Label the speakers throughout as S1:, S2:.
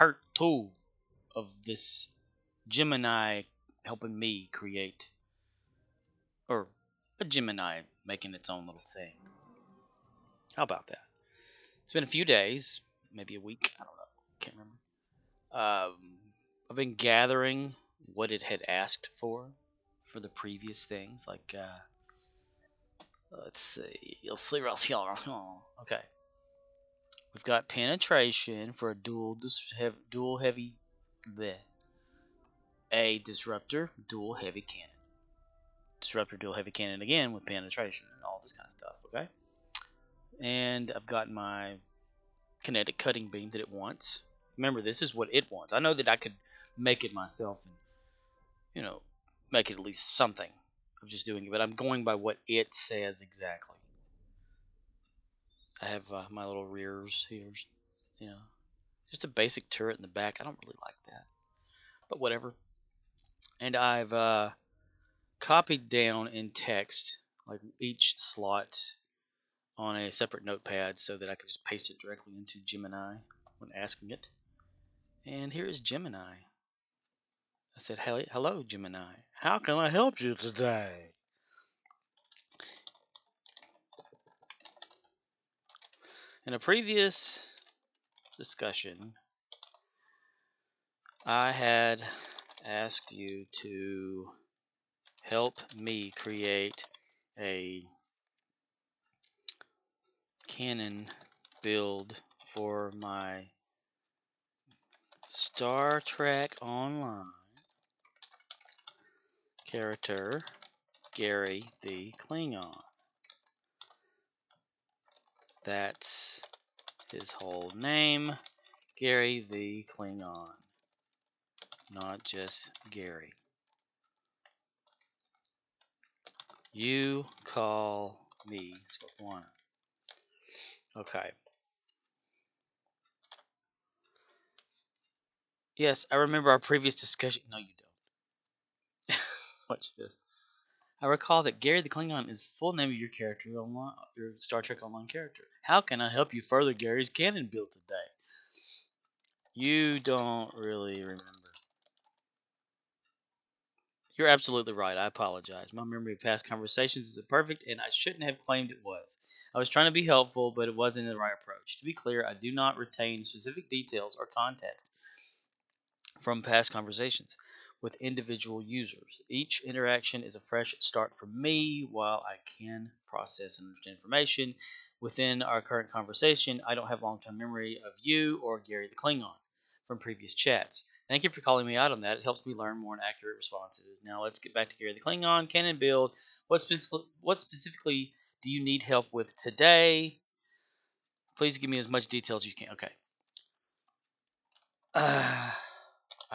S1: part 2 of this Gemini helping me create, or a Gemini making its own little thing. How about that? It's been a few days, maybe a week. I don't know. Can't remember. I've been gathering what it had asked for the previous things. Like, let's see. You'll see. Okay. We've got penetration for a dual heavy, bleh, a disruptor, dual heavy cannon. Disruptor, dual heavy cannon again with penetration and all this kind of stuff. Okay. And I've got my kinetic cutting beam that it wants. Remember, this is what it wants. I know that I could make it myself and, make it at least something of just doing it, but I'm going by what it says exactly. I have my little rears here. Just a basic turret in the back. I don't really like that, but whatever. And I've copied down in text, like each slot on a separate notepad so that I could just paste it directly into Gemini when asking it. And here is Gemini. I said, hey, hello, Gemini. How can I help you today? In a previous discussion, I had asked you to help me create a cannon build for my Star Trek Online character, Gary the Klingon. That's his whole name, Gary the Klingon, not just Gary. You call me Scorpion. Okay. Yes, I remember our previous discussion. No, you don't. Watch this. I recall that Gary the Klingon is the full name of your character online, your Star Trek Online character. How can I help you further Gary's canon build today? You don't really remember. You're absolutely right. I apologize. My memory of past conversations isn't perfect, and I shouldn't have claimed it was. I was trying to be helpful, but it wasn't the right approach. To be clear, I do not retain specific details or context from past conversations with individual users. Each interaction is a fresh start for me. While I can process and understand information within our current conversation, I don't have long-term memory of you or Gary the Klingon from previous chats. Thank you for calling me out on that. It helps me learn more and accurate responses. Now let's get back to Gary the Klingon. Canon build. What specifically do you need help with today? Please give me as much detail as you can. Okay.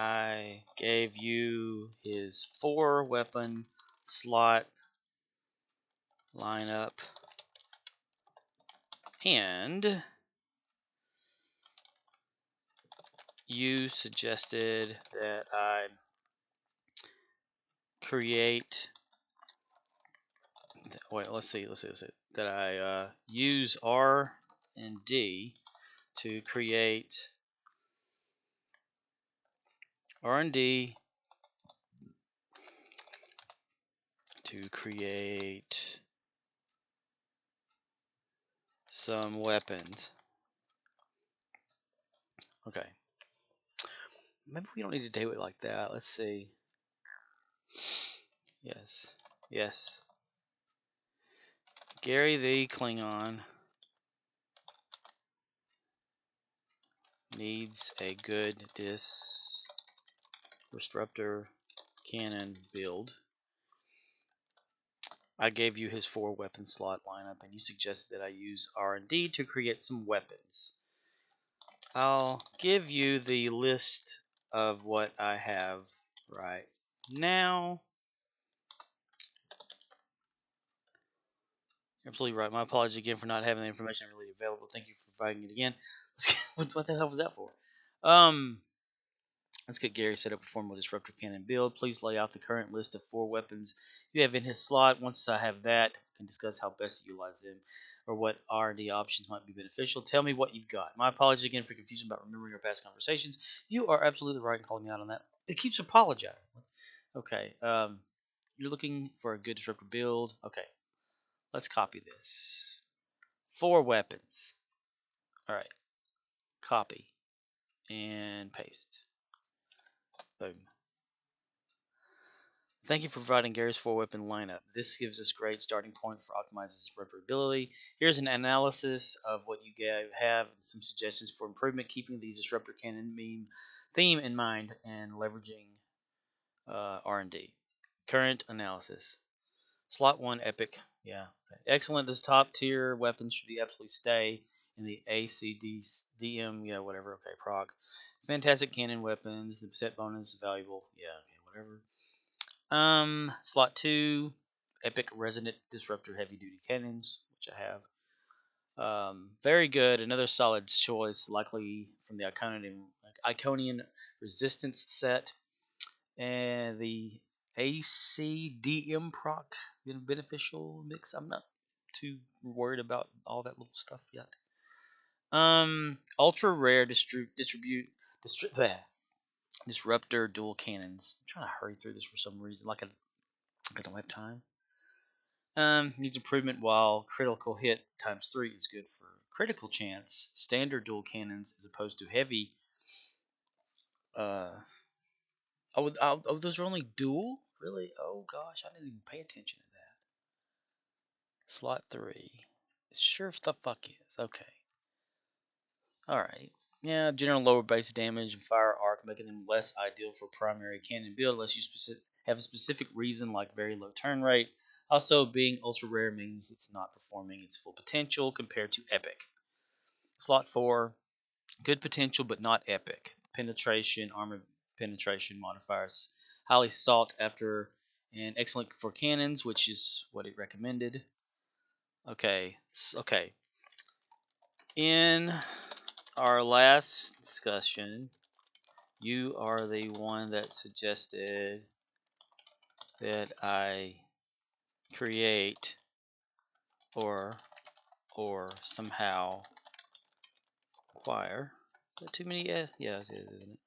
S1: I gave you his 4-weapon slot lineup, and you suggested that I create. Wait, let's see. That I use R and D to create R&D to create some weapons. Okay. Maybe we don't need to do it like that. Let's see. Yes. Gary the Klingon needs a good disruptor cannon build. I gave you his 4-weapon slot lineup, and you suggested that I use R&D to create some weapons. I'll give you the list of what I have right now. You're absolutely right. My apologies again for not having the information really available. Thank you for providing it again. What the hell was that for? Let's get Gary set up a formal disruptor cannon build. Please lay out the current list of 4 weapons you have in his slot. Once I have that, I can discuss how best to utilize them. or what R&D options might be beneficial. Tell me what you've got. My apologies again for confusion about remembering our past conversations. You are absolutely right in calling me out on that. It keeps apologizing. Okay, you're looking for a good disruptor build. Okay, let's copy this. 4 weapons. All right, copy and paste. Boom. Thank you for providing Gary's 4-weapon lineup. This gives us a great starting point for optimizing disruptorability. Here's an analysis of what you have and some suggestions for improvement, keeping the disruptor cannon meme theme in mind and leveraging R&D. Current analysis. Slot 1 epic. Yeah. Okay. Excellent. This top tier weapons should be absolutely stay in the ACDM, yeah, whatever. Okay, prog. Fantastic cannon weapons. The set bonus is valuable. Yeah, okay, whatever. Slot 2, Epic Resonant Disruptor Heavy Duty Cannons, which I have. Very good. Another solid choice, likely from the Iconian Resistance set. And the ACDM proc beneficial mix. I'm not too worried about all that little stuff yet. Ultra rare disruptor dual cannons. I'm trying to hurry through this for some reason. Like I don't have time. Needs improvement while critical hit times 3 is good for critical chance. Standard dual cannons as opposed to heavy. Those are only dual? Really? Oh gosh, I didn't even pay attention to that. Slot 3. Sure the fuck is. Okay. Alright. Yeah, general lower base damage and fire arc, making them less ideal for primary cannon build unless you have a specific reason like very low turn rate. Also, being ultra rare means it's not performing its full potential compared to epic. Slot 4, good potential but not epic. Penetration, armor penetration modifiers, highly sought after and excellent for cannons, which is what it recommended. Okay, okay. In our last discussion, you are the one that suggested that I create or somehow acquire. Is that too many S? Yes, it is, isn't it?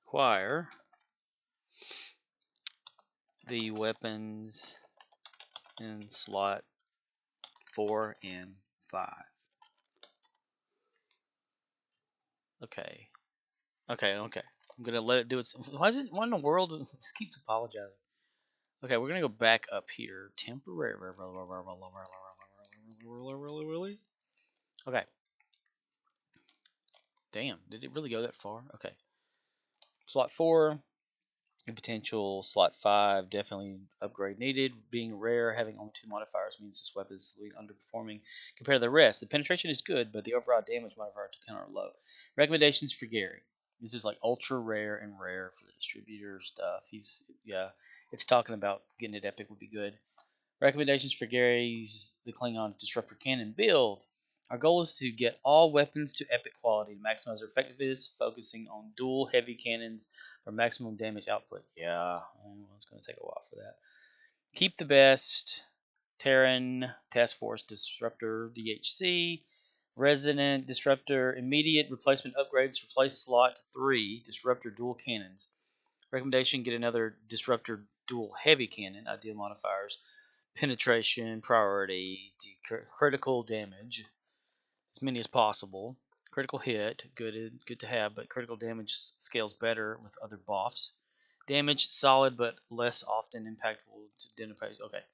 S1: Acquire the weapons in slot 4 and 5. Okay. Okay. I'm gonna let it do its. Why in the world? It keeps apologizing. Okay, we're gonna go back up here. Temporary. Okay. Damn, did it really go that far? Okay. Slot 4, potential. Slot 5, definitely upgrade needed. Being rare, having only 2 modifiers means this weapon is underperforming compared to the rest. The penetration is good, but the overall damage modifier is kind of low. Recommendations for Gary. This is like ultra rare and rare for the distributor stuff. It's talking about getting it epic would be good. Recommendations for Gary's the Klingons Disruptor Cannon build. Our goal is to get all weapons to epic quality to maximize their effectiveness, focusing on dual heavy cannons for maximum damage output. Yeah, it's going to take a while for that. Keep the best. Terran Task Force Disruptor DHC. Resonant Disruptor Immediate Replacement Upgrades. Replace Slot 3 Disruptor Dual Cannons. Recommendation, get another Disruptor Dual Heavy Cannon. Ideal modifiers. Penetration, priority, critical damage, as many as possible. Critical hit, good to have, but critical damage scales better with other buffs. Damage, solid, but less often impactful to identify. Okay,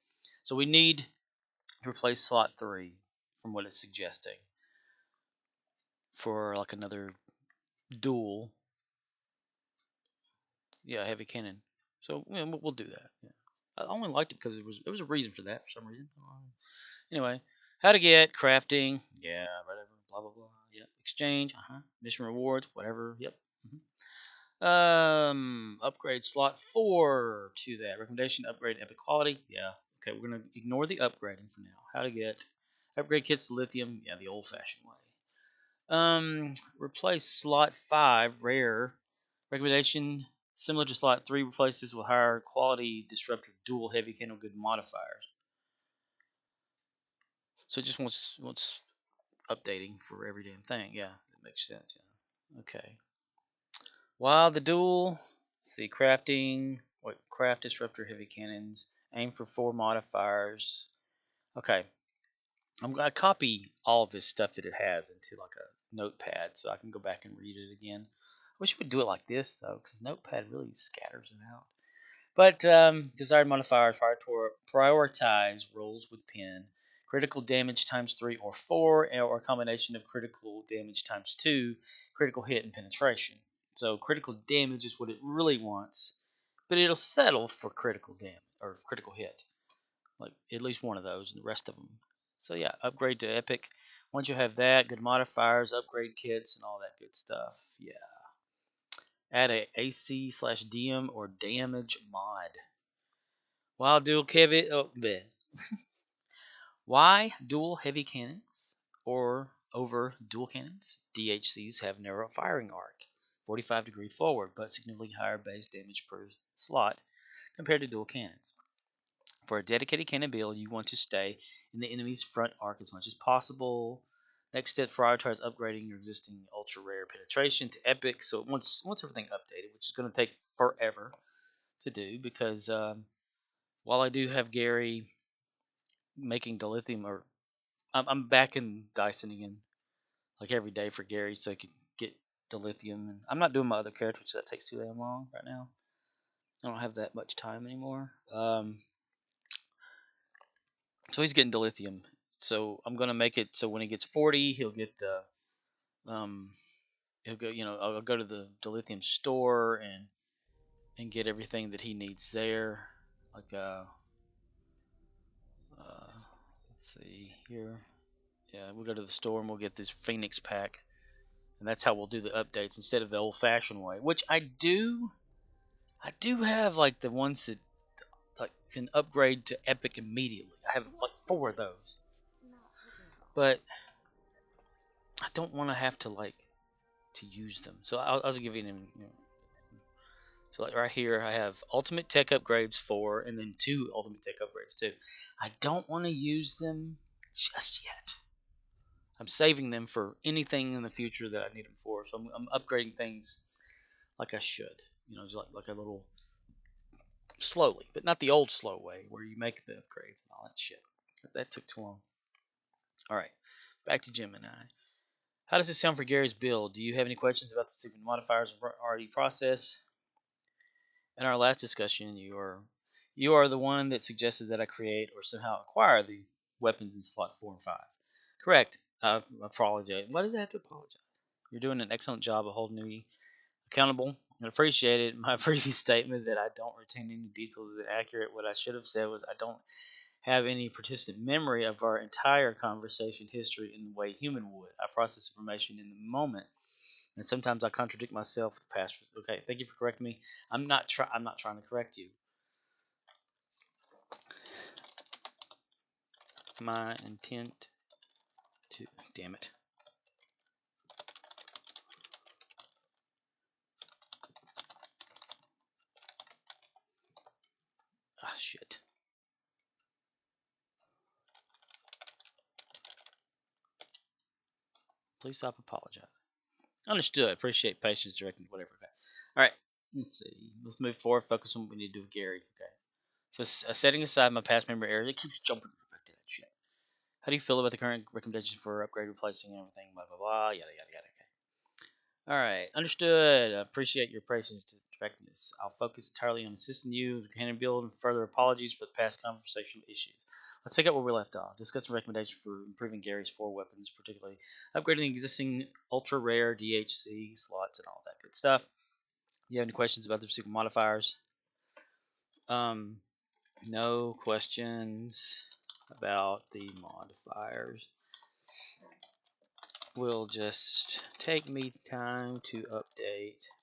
S1: so we need to replace slot 3 from what it's suggesting for like another dual, heavy cannon. So we'll do that. Yeah. I only liked it because there was a reason for that for some reason. Anyway, how to get crafting, whatever, blah blah blah, exchange, mission rewards, whatever, upgrade slot 4 to that recommendation. Upgrade epic quality, okay, we're gonna ignore the upgrading for now. How to get upgrade kits to lithium, the old-fashioned way. Replace slot 5 rare recommendation. Similar to slot 3, replaces with higher quality disruptor dual heavy cannon good modifiers. So it just wants updating for every damn thing. Yeah, that makes sense. Yeah. Okay. While the duel, see crafting. What craft disruptor heavy cannons? Aim for 4 modifiers. Okay. I'm gonna copy all of this stuff that it has into like a notepad so I can go back and read it again. I wish we would do it like this though, because Notepad really scatters it out. But desired modifiers prioritize rolls with pen, critical damage times 3 or 4, or a combination of critical damage times 2, critical hit, and penetration. So critical damage is what it really wants, but it'll settle for critical damage or critical hit, like at least one of those, and the rest of them. So yeah, upgrade to epic. Once you have that, good modifiers, upgrade kits, and all that good stuff. Yeah. Add a AC/DM or damage mod. While dual heavy, why dual heavy cannons or over dual cannons? DHCs have narrow firing arc, 45 degree forward, but significantly higher base damage per slot compared to dual cannons. For a dedicated cannon build, you want to stay in the enemy's front arc as much as possible. Next step, prioritize upgrading your existing ultra rare penetration to epic. So once everything updated, which is going to take forever to do, because while I do have Gary making dilithium, or I'm backing Dyson again, like every day for Gary, so he can get dilithium. And I'm not doing my other character, so that takes too damn long right now. I don't have that much time anymore. So he's getting dilithium. So I'm gonna make it so when he gets 40, he'll get the um, he'll go. I'll go to the dilithium store and get everything that he needs there. Like let's see here. Yeah, we'll go to the store and we'll get this Phoenix pack, and that's how we'll do the updates instead of the old-fashioned way. Which I do have like the ones that like can upgrade to epic immediately. I have like 4 of those, but I don't want to have to use them. So I'll just give you an. So like right here, I have ultimate tech upgrades 4, and then 2 ultimate tech upgrades 2. I don't want to use them just yet. I'm saving them for anything in the future that I need them for. So I'm upgrading things like I should. Just like a little slowly, but not the old slow way where you make the upgrades and all that shit. That took too long. All right, back to Gemini. How does this sound for Gary's build? Do you have any questions about the specific modifiers already processed? In our last discussion, you are the one that suggested that I create or somehow acquire the weapons in slot 4 and 5. Correct. I apologize. Why does it have to apologize? You're doing an excellent job of holding me accountable and appreciated my previous statement that I don't retain any details that are accurate. What I should have said was I don't have any persistent memory of our entire conversation history in the way human would. I process information in the moment, and sometimes I contradict myself with past. Okay, thank you for correcting me. I'm not trying to correct you. My intent to. Damn it. Ah, shit. Please stop apologizing. Understood. Appreciate patience, directing, whatever. Okay. All right. Let's see. Let's move forward. Focus on what we need to do with Gary. Okay. So, setting aside my past memory error, it keeps jumping back to that shit. How do you feel about the current recommendations for upgrade, replacing, and everything? Blah blah blah. Yada yada yada. Okay. All right, understood. I appreciate your patience to directing this. I'll focus entirely on assisting you with canon build and further apologies for the past conversational issues. Let's pick up where we left off. Discussing recommendations for improving Gary's 4 weapons, particularly upgrading the existing ultra rare DHC slots and all that good stuff. You have any questions about the super modifiers? Um, no questions about the modifiers. Will just take me time to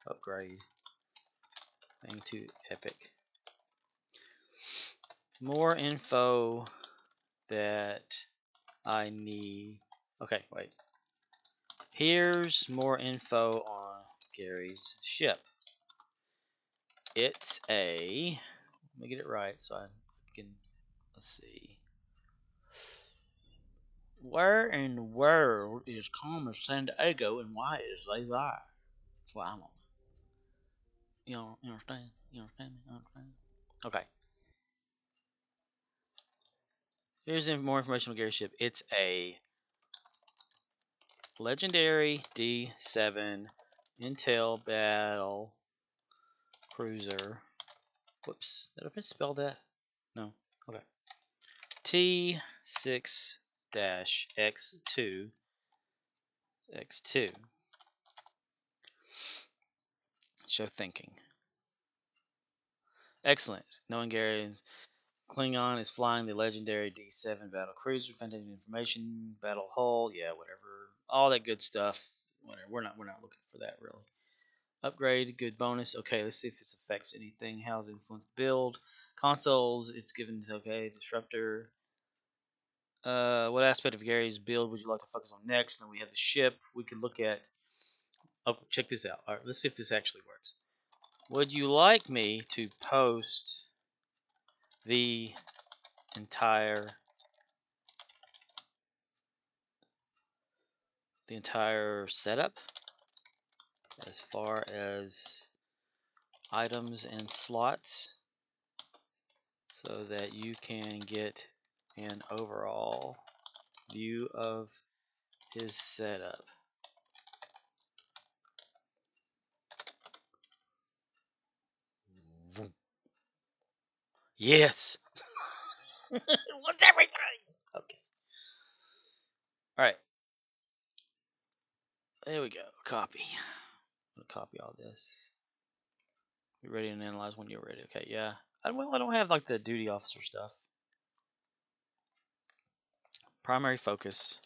S1: upgrade thing to epic. More info that I need. Okay, wait. Here's more info on Gary's ship. It's a. Let me get it right so I can. Let's see. Where in the world is Carmen San Diego and why is they there? That's what I want. You understand? You understand me? You understand? Okay. Here's more information on Gary's ship. It's a legendary D7 Intel battle cruiser. Whoops. Did I misspell that? No. Okay. T6 X2 X2. Show thinking. Excellent. Knowing Gary Klingon is flying the legendary D7 battle cruiser, fantastic information, battle hull, yeah, whatever, all that good stuff. Whatever. We're not looking for that really. Upgrade, good bonus. Okay, let's see if this affects anything. How's it influence the build? Consoles, it's given okay. Disruptor. What aspect of Gary's build would you like to focus on next? Then we have the ship. We could look at. Oh, check this out. All right, let's see if this actually works. Would you like me to post the entire setup as far as items and slots so that you can get an overall view of his setup? Yes. What's everything? Okay. All right. There we go. Copy. I'm gonna copy all this. Be ready and analyze when you're ready. Okay. Yeah. I don't have like the duty officer stuff. Primary focus.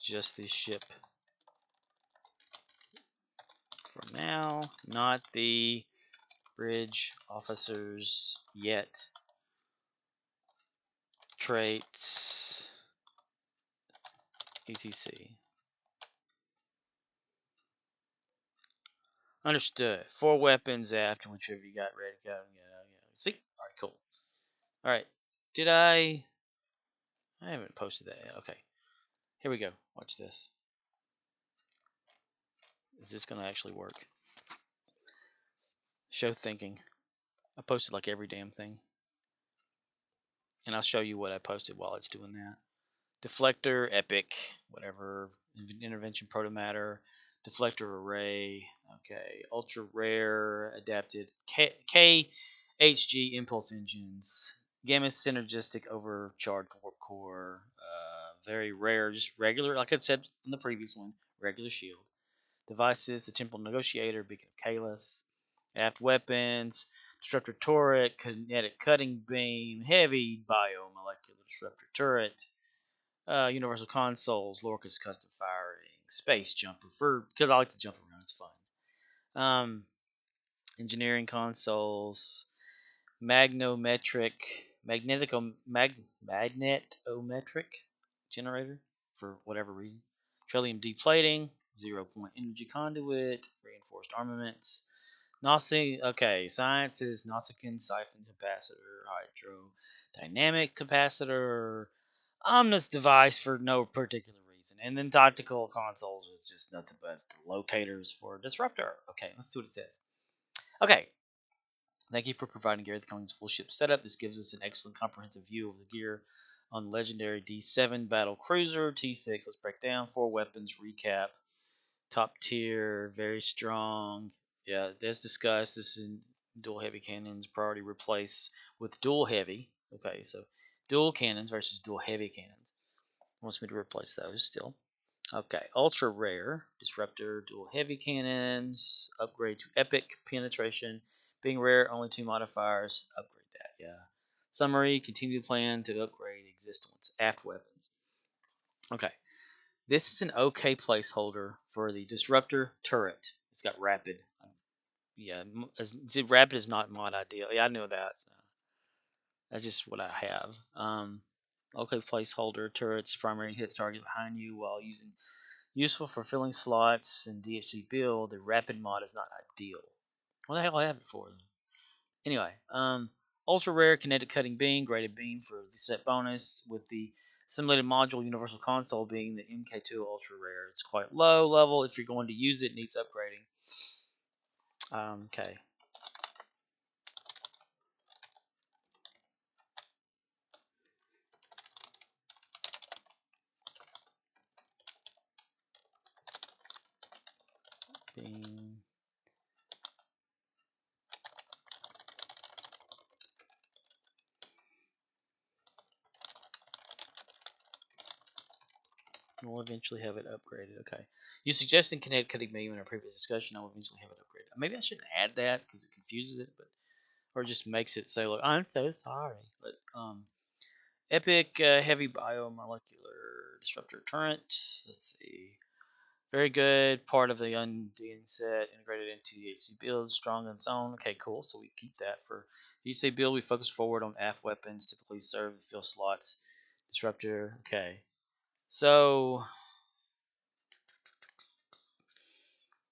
S1: Just the ship for now. Not the bridge officers yet. Traits. etc. Understood. 4 weapons after whichever you got ready to go. See? Alright, cool. Alright. Did I haven't posted that yet. Okay. Here we go. Watch this. Is this gonna actually work? Show thinking. I posted like every damn thing. And I'll show you what I posted while it's doing that. Deflector, epic, whatever. Intervention protomatter. Deflector array. Okay. Ultra rare, adapted. KHG impulse engines. Gamma synergistic overcharged warp core. Very rare, just regular, like I said in the previous one, regular shield. Devices, the Temple Negotiator, Beacon of Kalis. Aft weapons, Disruptor Turret, Kinetic Cutting Beam, Heavy Biomolecular Disruptor Turret, Universal Consoles, Lorca's Custom Firing, Space Jumper, because I like to jump around, it's fun. Engineering Consoles, Magnetometric generator for whatever reason. Trillium deplating, 0-point energy conduit, reinforced armaments. Okay, science is Nausicaan siphon capacitor, hydrodynamic capacitor, omnis device for no particular reason, and then tactical consoles is just nothing but locators for disruptor. Okay, let's see what it says. Okay, thank you for providing Gary the Cummings full ship setup. This gives us an excellent comprehensive view of the gear on the legendary D7 battle cruiser T6. Let's break down 4 weapons recap. Top tier, very strong. Yeah, as discussed, this is dual heavy cannons. Priority replace with dual heavy. Okay, so dual cannons versus dual heavy cannons. Wants me to replace those still. Okay, ultra rare disruptor, dual heavy cannons. Upgrade to epic penetration. Being rare, only 2 modifiers. Upgrade that. Yeah. Summary: continue to plan to upgrade existing ones. Aft weapons. Okay. This is an okay placeholder for the disruptor turret. It's got rapid. Yeah, rapid is not mod ideal. Yeah, I know that. So that's just what I have. Okay placeholder turrets primary hit target behind you while useful for filling slots in DHC build. The rapid mod is not ideal. What the hell I have it for? Anyway, ultra rare kinetic cutting beam, graded beam for the set bonus with the Simulated module universal console being the MK2 ultra rare. It's quite low level. If you're going to use it, needs upgrading. Okay. Being we'll eventually have it upgraded. Okay. You suggested kinetic cutting beam in our previous discussion. I will eventually have it upgraded. Maybe I shouldn't add that because it confuses it, but or just makes it say, "Look, I'm so sorry." But epic heavy biomolecular disruptor turret. Let's see. Very good. Part of the Undead set integrated into the HC build. Strong on its own. Okay, cool. So we keep that for HC build. We focus forward on AF weapons. Typically serve and fill slots. Disruptor. Okay. So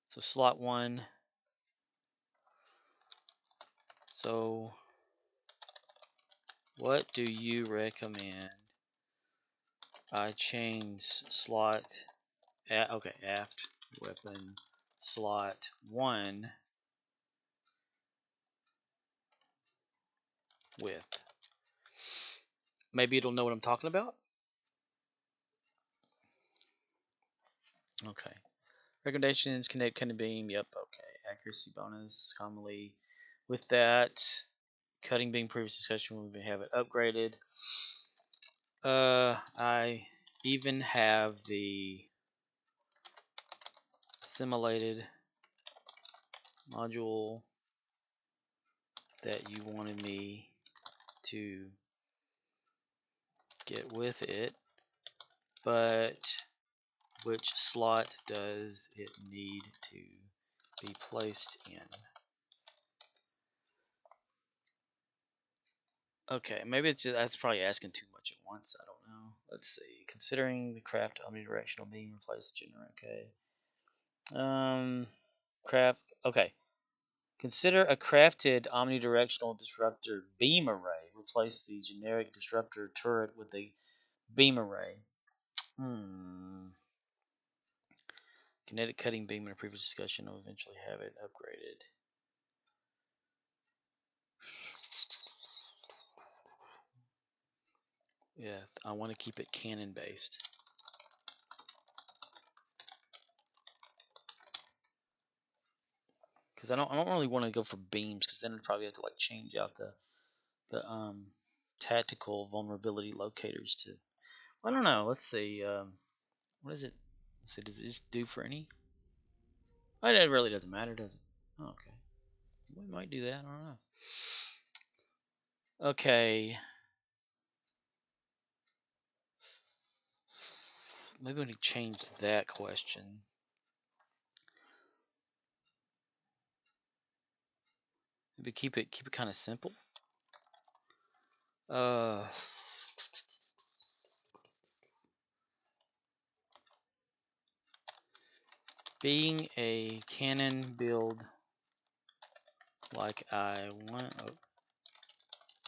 S1: slot one. So what do you recommend? I change slot. Okay, aft weapon slot one with. Maybe it'll know what I'm talking about. Okay. Recommendations, kinetic cutting beam. Yep. Okay. Accuracy bonus. Commonly with that. Cutting beam previous discussion. We have it upgraded. I even have the simulated module that you wanted me to get with it, but which slot does it need to be placed in? Okay, maybe it's just, that's probably asking too much at once. I don't know. Let's see. Considering the craft omnidirectional beam replace generator. Okay. Craft. Okay. Consider a crafted omnidirectional disruptor beam array. Replace the generic disruptor turret with a beam array. Kinetic cutting beam in a previous discussion will eventually have it upgraded. Yeah, I want to keep it cannon based. Because I don't really want to go for beams because then I'd probably have to like change out the tactical vulnerability locators to. I don't know. Let's see. What is it? Let's see. Does it just do for any? Oh, it really doesn't matter, does it? Oh, okay. We might do that. I don't know. Okay. Maybe we need to change that question. Maybe keep it kind of simple. Being a cannon build like I want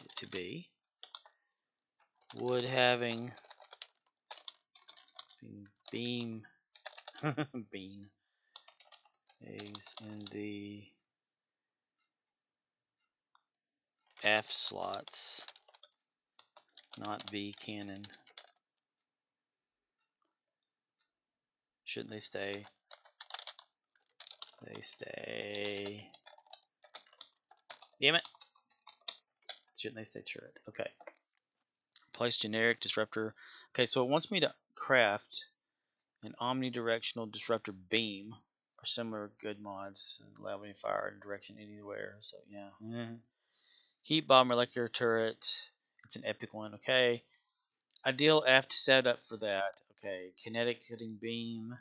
S1: it to be, would having beam beam is in the F slots not be cannon. Shouldn't they stay? They stay. Damn it. Shouldn't they stay turret? Okay. Place generic disruptor. Okay, so it wants me to craft an omnidirectional disruptor beam or similar good mods, allowing fire in direction anywhere. So yeah. Keep bomb molecular turret. It's an epic one. Okay. Ideal aft setup for that. Okay. Kinetic cutting beam,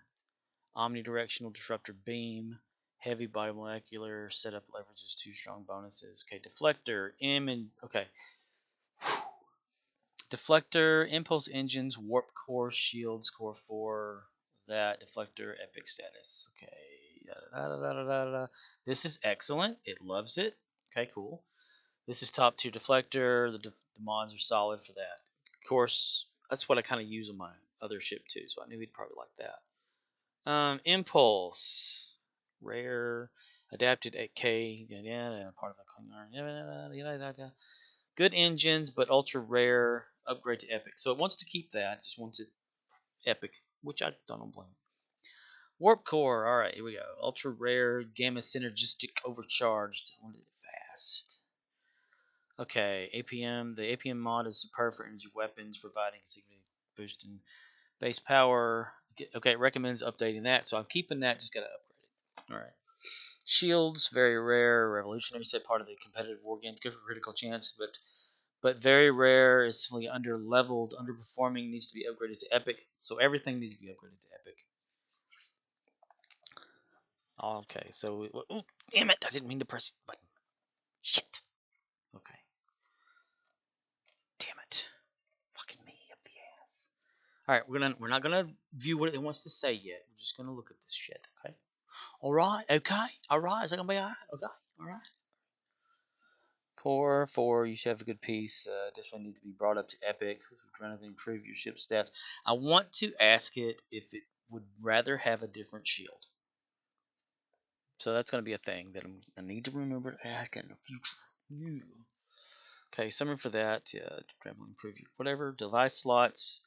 S1: omnidirectional disruptor beam, heavy biomolecular setup leverages two strong bonuses. Okay. Deflector M and okay. Deflector, impulse engines, warp core, shields, core 4, that, deflector, epic status. Okay. This is excellent. It loves it. Okay, cool. This is top tier deflector. The mods are solid for that. Of course, That's what I kind of use on my other ship too. So I knew he'd probably like that. Impulse, rare, adapted at K. Yeah, part of a Klingon. Good engines, but ultra rare. Upgrade to epic. So it wants to keep that. It just wants it epic, which I don't blame. Warp core. All right, here we go. Ultra rare, gamma synergistic, overcharged. Fast. Okay, APM. The APM mod is superb for energy weapons, providing a significant boost in base power. Okay, it recommends updating that, so I'm keeping that. Just gotta upgrade it. All right. Shields, very rare, revolutionary set, part of the competitive war game. Good for critical chance, but very rare. Is simply under leveled, underperforming. Needs to be upgraded to epic. So everything needs to be upgraded to epic. Okay, so oh, damn it! I didn't mean to press the button. Shit. Okay. Damn it. Fucking me up the ass. All right, we're not gonna view what it wants to say yet. We're just gonna look at this shit. Okay. All right. Okay. All right. Is that gonna be all right? Okay. All right. Core 4, you should have a good piece. This one needs to be brought up to epic. We're trying to improve your ship stats. I want to ask it if it would rather have a different shield. So that's going to be a thing that I need to remember to ask in the future. Yeah. Okay, summary for that. Yeah, improve your whatever. Device slots.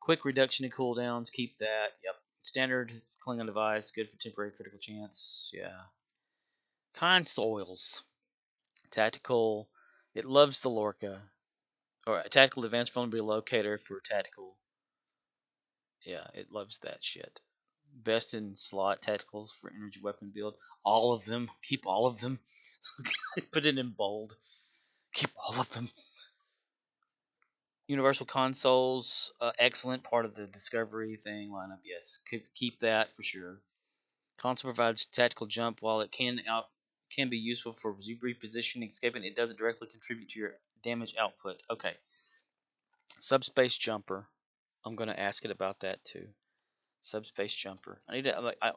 S1: Quick reduction in cooldowns. Keep that. Yep. Standard Klingon device. Good for temporary critical chance. Yeah. Kind soils. Tactical. It loves the Lorca. Or a tactical advanced vulnerability locator for tactical. Yeah, it loves that shit. Best in slot tacticals for energy weapon build. All of them. Keep all of them. Put it in bold. Keep all of them. Universal consoles, excellent part of the discovery thing lineup. Yes, keep that for sure. Console provides tactical jump. While it can be useful for repositioning, escaping, it doesn't directly contribute to your damage output. Okay, subspace jumper. I'm gonna ask it about that too. Subspace jumper. I need to. Okay, I'm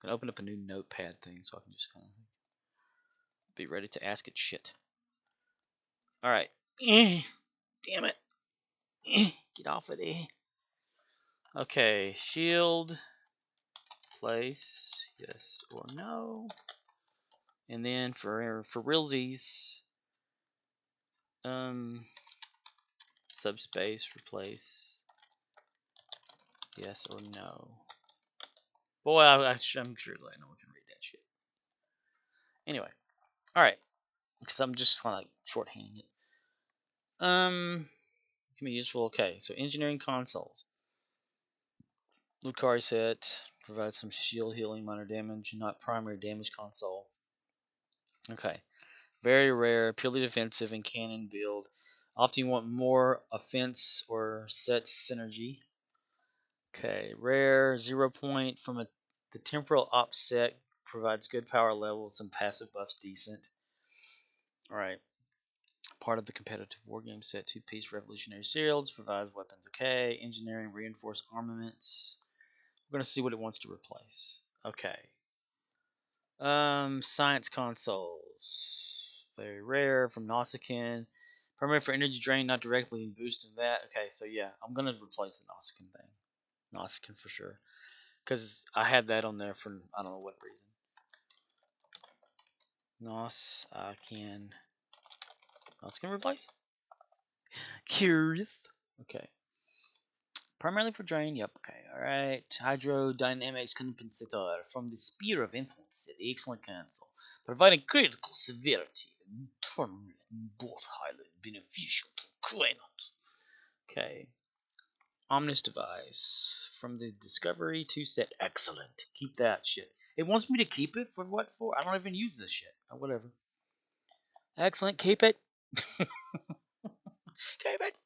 S1: gonna open up a new notepad thing so I can just kind of be ready to ask it shit. All right. Damn it. Get off of there. Okay, shield. Place. Yes or no. And then for realsies, subspace replace. Yes or no. Boy, I'm sure no one can read that shit. Anyway, all right, because I'm just kind of like shorthanding it. Can be useful. Okay, so engineering consoles. Lucari set provides some shield healing, minor damage, not primary damage console. Okay, very rare, purely defensive and cannon build. Often you want more offense or set synergy. Okay, rare, 0 point from the temporal offset provides good power levels, some passive buffs decent. Alright, part of the competitive wargame set, 2-piece revolutionary shields, provides weapons okay, engineering, reinforced armaments. We're going to see what it wants to replace. Okay. Science consoles. Very rare from Nausicaan. Primary for energy drain, not directly boosting that. Okay, so yeah, I'm going to replace the Nausicaan thing. Nausicaan for sure. Because I had that on there for I don't know what reason. Nausicaan. Nausicaan replace? Curious. Okay. Primarily for drain, yep, okay, alright. Hydrodynamics compensator from the Spear of Influence, excellent console. Providing critical severity and tournament both highly beneficial to claimants. Okay. Omnis device. From the Discovery 2 set, excellent. Keep that shit. It wants me to keep it for what for? I don't even use this shit. Or whatever. Excellent, keep it. Keep it.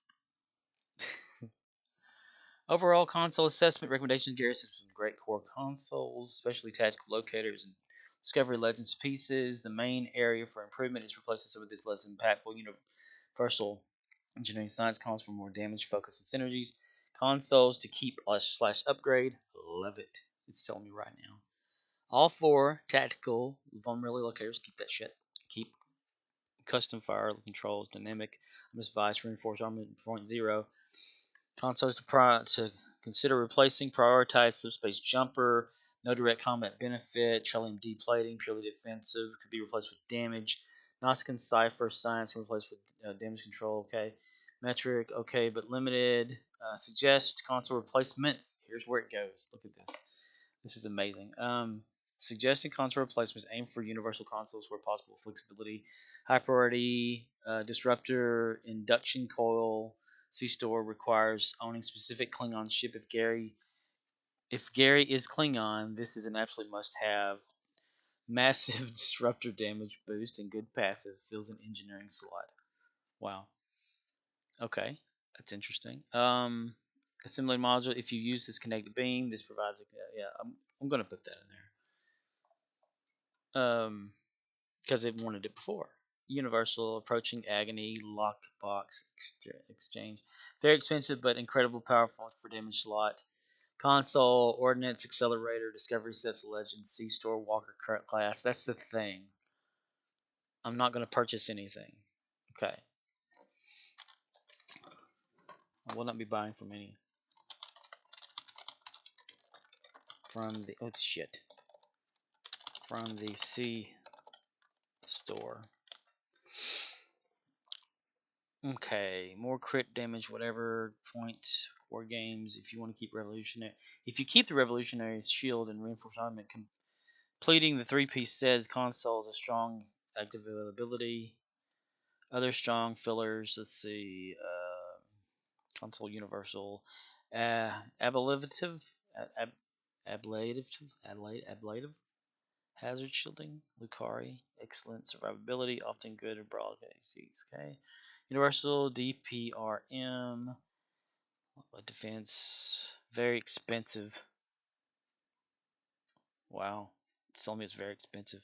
S1: Overall console assessment recommendations. Gary says some great core consoles, especially tactical locators and Discovery Legends pieces. The main area for improvement is replacing some of these less impactful universal engineering science consoles for more damage, focus, and synergies. Consoles to keep / upgrade. Love it. It's telling me right now. All 4 tactical vulnerability locators. Keep that shit. Keep custom fire controls, dynamic misvice, reinforced armament point zero. Consoles to consider replacing prioritized subspace jumper. No direct combat benefit. Trillium deplating, purely defensive. Could be replaced with damage. Noskin Cipher Science can replace with damage control. Okay. Metric. Okay, but limited. Suggest console replacements. Here's where it goes. Look at this. This is amazing. Suggesting console replacements aim for universal consoles where possible. Flexibility, high priority, disruptor, induction coil. C store requires owning specific Klingon ship. If Gary is Klingon, this is an absolute must-have. Massive disruptor damage boost and good passive fills an engineering slot. Wow. Okay, that's interesting. Assembly module. If you use this connected beam, this provides. Yeah, I'm going to put that in there. Because it wanted it before. Universal, approaching agony, lockbox exchange. Very expensive but incredible powerful for damage slot. Console, ordnance, accelerator, discovery sets, legend, C store, walker class. That's the thing. I'm not going to purchase anything. Okay. I will not be buying from any. From the. Oh, shit. From the C store. Okay, more crit damage, whatever point war games. If you want to keep revolutionary, if you keep the revolutionary shield and reinforced armament, completing the three-piece says consoles a strong active availability. Other strong fillers. Let's see, console universal, ablative, ab, ablative, hazard shielding, Lucari, excellent survivability, often good and broad seats. Okay, universal DPRM. Defense, very expensive. Wow, it's telling me it's very expensive.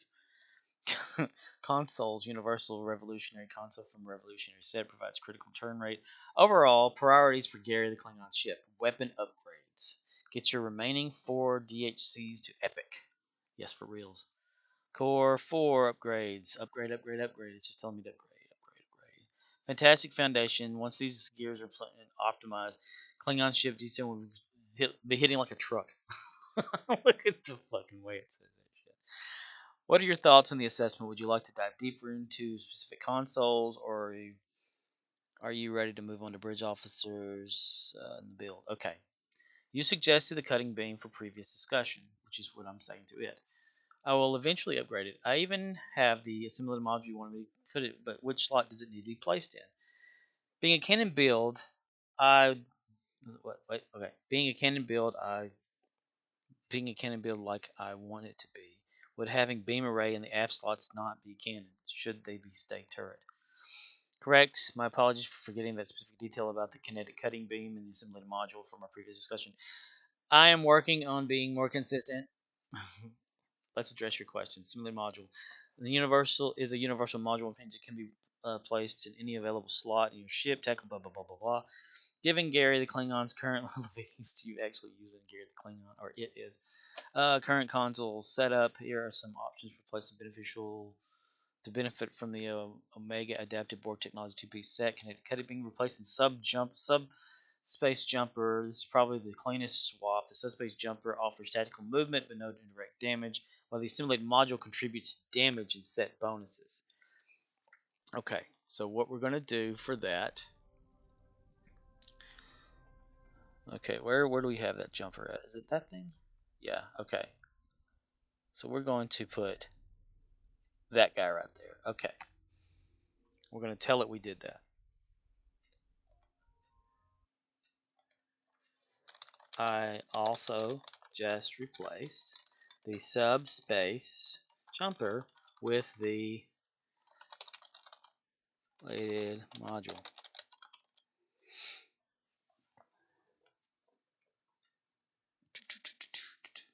S1: Consoles, Universal Revolutionary Console from Revolutionary Set provides critical turn rate. Overall, priorities for Gary the Klingon ship. Weapon upgrades. Get your remaining 4 DHCs to Epic. Yes, for reals. Core 4 upgrades. Upgrade. It's just telling me to upgrade. Fantastic foundation. Once these gears are optimized, Klingon ship descent will be hitting like a truck. Look at the fucking way it says that shit. What are your thoughts on the assessment? Would you like to dive deeper into specific consoles, or are you ready to move on to bridge officers in the build? Okay. You suggested the cutting beam for previous discussion, which is what I'm saying to it. I will eventually upgrade it. I even have the assembly module you wanted me to put it, but which slot does it need to be placed in? Being a canon build, I okay. Being a canon build like I want it to be, would having beam array in the aft slots not be canon? Should they be stay turret? Correct. My apologies for forgetting that specific detail about the kinetic cutting beam in the assembly module from our previous discussion. I am working on being more consistent. Let's address your question. Assembly module. The universal is a universal module means it can be placed in any available slot in your ship. Tackle blah blah blah blah blah. Giving Gary the Klingon's current level of vacancy, you actually using Gary the Klingon, or it is. Current console setup. Here are some options for placing beneficial to benefit from the Omega Adaptive Board Technology 2-piece set. Kinetic cutting being replaced in subspace jumper. This is probably the cleanest swap. The subspace jumper offers tactical movement but no indirect damage, while the assimilated module contributes damage and set bonuses. Okay, so what we're going to do for that. Okay, where do we have that jumper at? Is it that thing? Yeah, okay. So we're going to put that guy right there. Okay. We're going to tell it we did that. I also just replaced the subspace jumper with the plated module.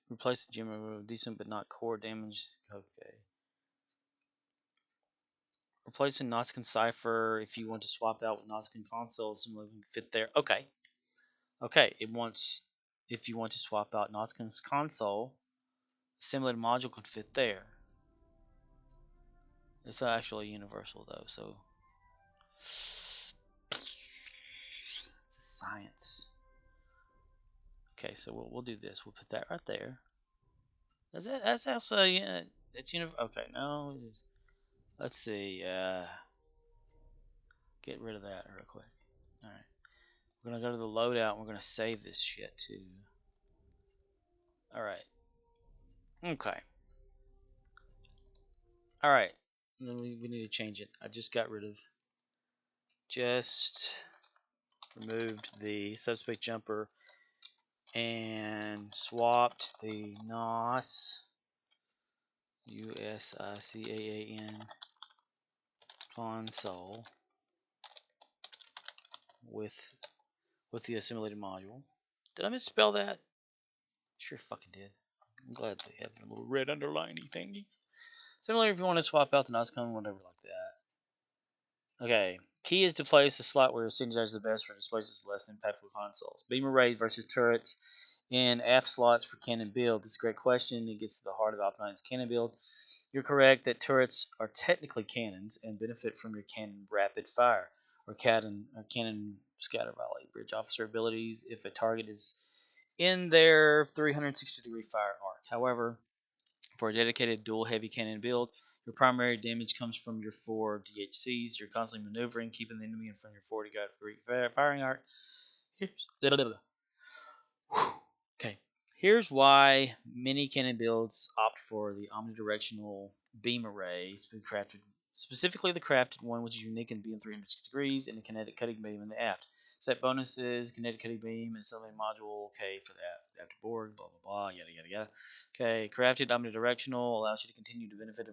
S1: Replace the gem decent but not core damage. Okay. Replacing Noskin Cipher if you want to swap out with Noskin console, similarly can fit there. Okay. Okay, it wants if you want to swap out Noskin's console, a similar module could fit there. It's actually universal though, so it's a science. Okay, so we'll do this. We'll put that right there. That's also yeah. It's Okay, no. Let's see. Get rid of that real quick. All right. We're gonna go to the loadout. And we're gonna save this shit too. All right. Okay. All right. And then we need to change it. I just got rid of. Just removed the subspace jumper and swapped the NOS USICAAN console with the assimilated module. Did I misspell that? Sure fucking did. I'm glad they have little red underlining thingies. Similarly, if you want to swap out the NOS cone, whatever like that. Okay. Key is to place a slot where synergize is the best for displays less impactful consoles. Beam array versus turrets in F slots for cannon build. This is a great question. It gets to the heart of optimizing cannon build. You're correct that turrets are technically cannons and benefit from your cannon rapid fire or cannon scatter volley bridge officer abilities if a target is in their 360-degree fire arc. However, for a dedicated dual heavy cannon build, your primary damage comes from your 4 DHCs. You're constantly maneuvering, keeping the enemy in front of your 40-degree firing arc. Okay, here's why many cannon builds opt for the omnidirectional beam array, specifically the crafted one, which is unique in being 360 degrees, and the kinetic cutting beam in the aft. Set bonuses, kinetic cutting beam, and something module. Okay, for that after board, blah blah blah, yada yada yada. Okay, crafted omnidirectional allows you to continue to benefit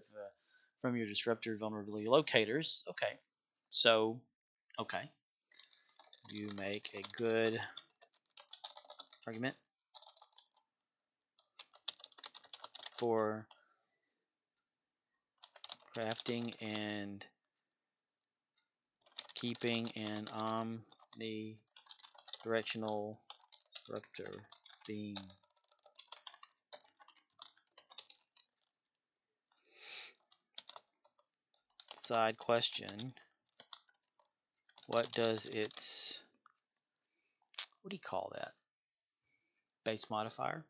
S1: from your disruptor vulnerability locators. Okay, so okay, you make a good argument for crafting and keeping an omnidirectional disruptor beam. Side question. What does its, what do you call that? Base modifier?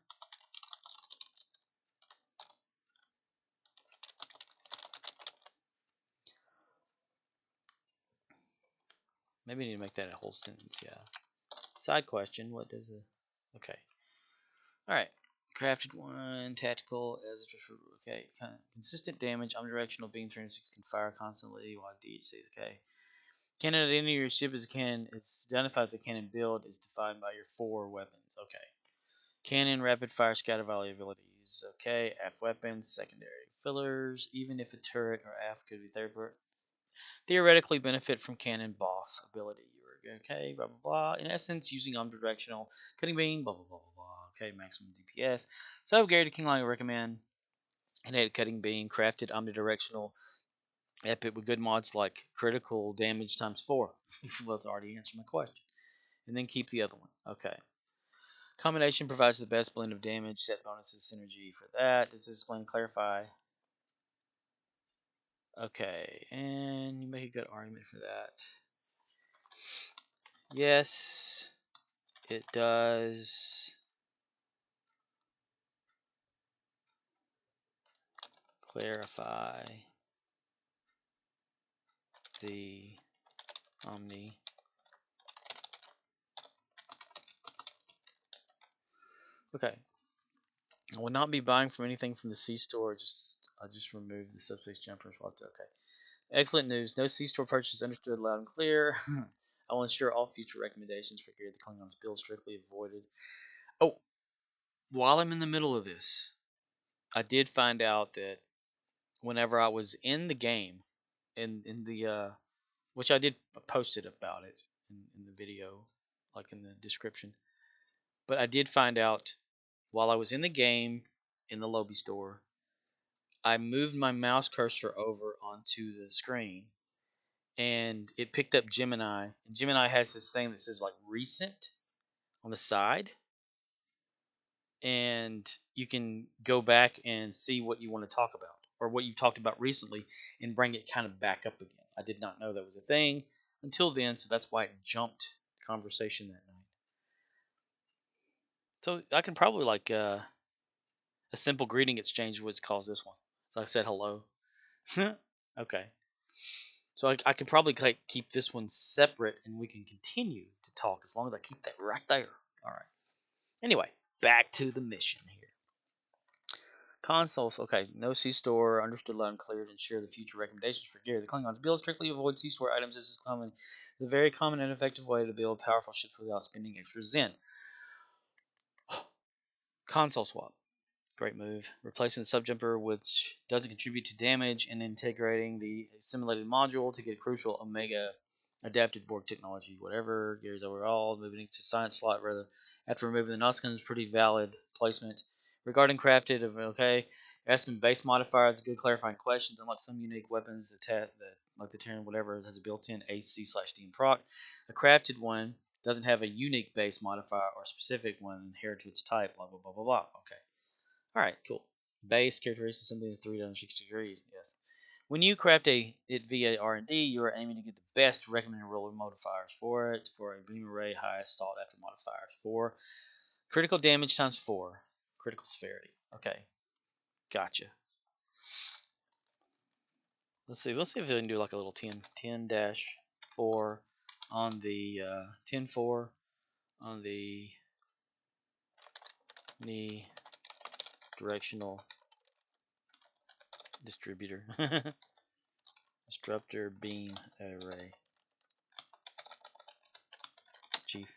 S1: Maybe I need to make that a whole sentence, yeah. Side question, what does a, okay. Alright. Crafted one, tactical, as okay. Consistent damage, omnidirectional beam 360 can fire constantly while DHC is okay. Cannon at the end of your ship is a cannon. It's identified as a cannon build. Is defined by your 4 weapons. Okay. Cannon, rapid fire, scatter volley abilities. Okay. F weapons, secondary fillers. Even if a turret or F could be theoretically benefit from cannon boss ability. Okay. Blah blah blah. In essence, using omnidirectional cutting beam. Blah blah blah blah blah. Okay. Maximum DPS. So Gary the King Lion recommend kinetic cutting beam, crafted omnidirectional epic with good mods like critical damage times 4. Let's already answer my question. And then keep the other one. Okay. Combination provides the best blend of damage, set bonuses, synergy for that. Does this explain, clarify? Okay, and you make a good argument for that. Yes, it does clarify the Omni. Okay. I will not be buying from anything from the C store. I'll just remove the subspace jumper. Okay. Excellent news. No C-store purchase understood loud and clear. I will ensure all future recommendations for Gary the Klingon's build strictly avoided. Oh, while I'm in the middle of this, I did find out that whenever I was in the game, in the which I did posted about it in the video, like in the description, but I did find out while I was in the game in the lobby store, I moved my mouse cursor over onto the screen and it picked up Gemini. And Gemini has this thing that says like recent on the side, and you can go back and see what you want to talk about. or what you've talked about recently and bring it kind of back up again. I did not know that was a thing until then, so that's why it jumped conversation that night. So I can probably like a simple greeting exchange was calls this one. So I said hello. Okay. So I could probably keep this one separate and we can continue to talk as long as I keep that right there. All right. Anyway, back to the mission here. Consoles, okay. No C-store, understood loud and clear to ensure the future recommendations for Gary the Klingons. Build strictly avoid C-store items. This is common. The very common and effective way to build powerful ships without spending extra Zen. Console swap. Great move. Replacing the subjumper, which doesn't contribute to damage, and integrating the simulated module to get crucial Omega adapted Borg technology. Whatever. Gears overall. Moving to science slot rather. After removing the Nausicaan is pretty valid placement. Regarding crafted, okay. Asking base modifiers, good clarifying questions. Unlike some unique weapons, like the Terran, whatever, has a built-in AC/D proc. A crafted one doesn't have a unique base modifier or specific one inherent to its type. Blah blah blah blah blah. Okay. All right, cool. Base characteristics, something is 360 degrees. Yes. When you craft it via R&D, you are aiming to get the best recommended roll modifiers for it. For a beam array, highest sought after modifiers. 4 critical damage times 4 critical severity. Okay, gotcha. Let's see. Let's see if we can do like a little 10-4 on the 10-4 on the knee directional distributor. Disruptor beam array. Chief.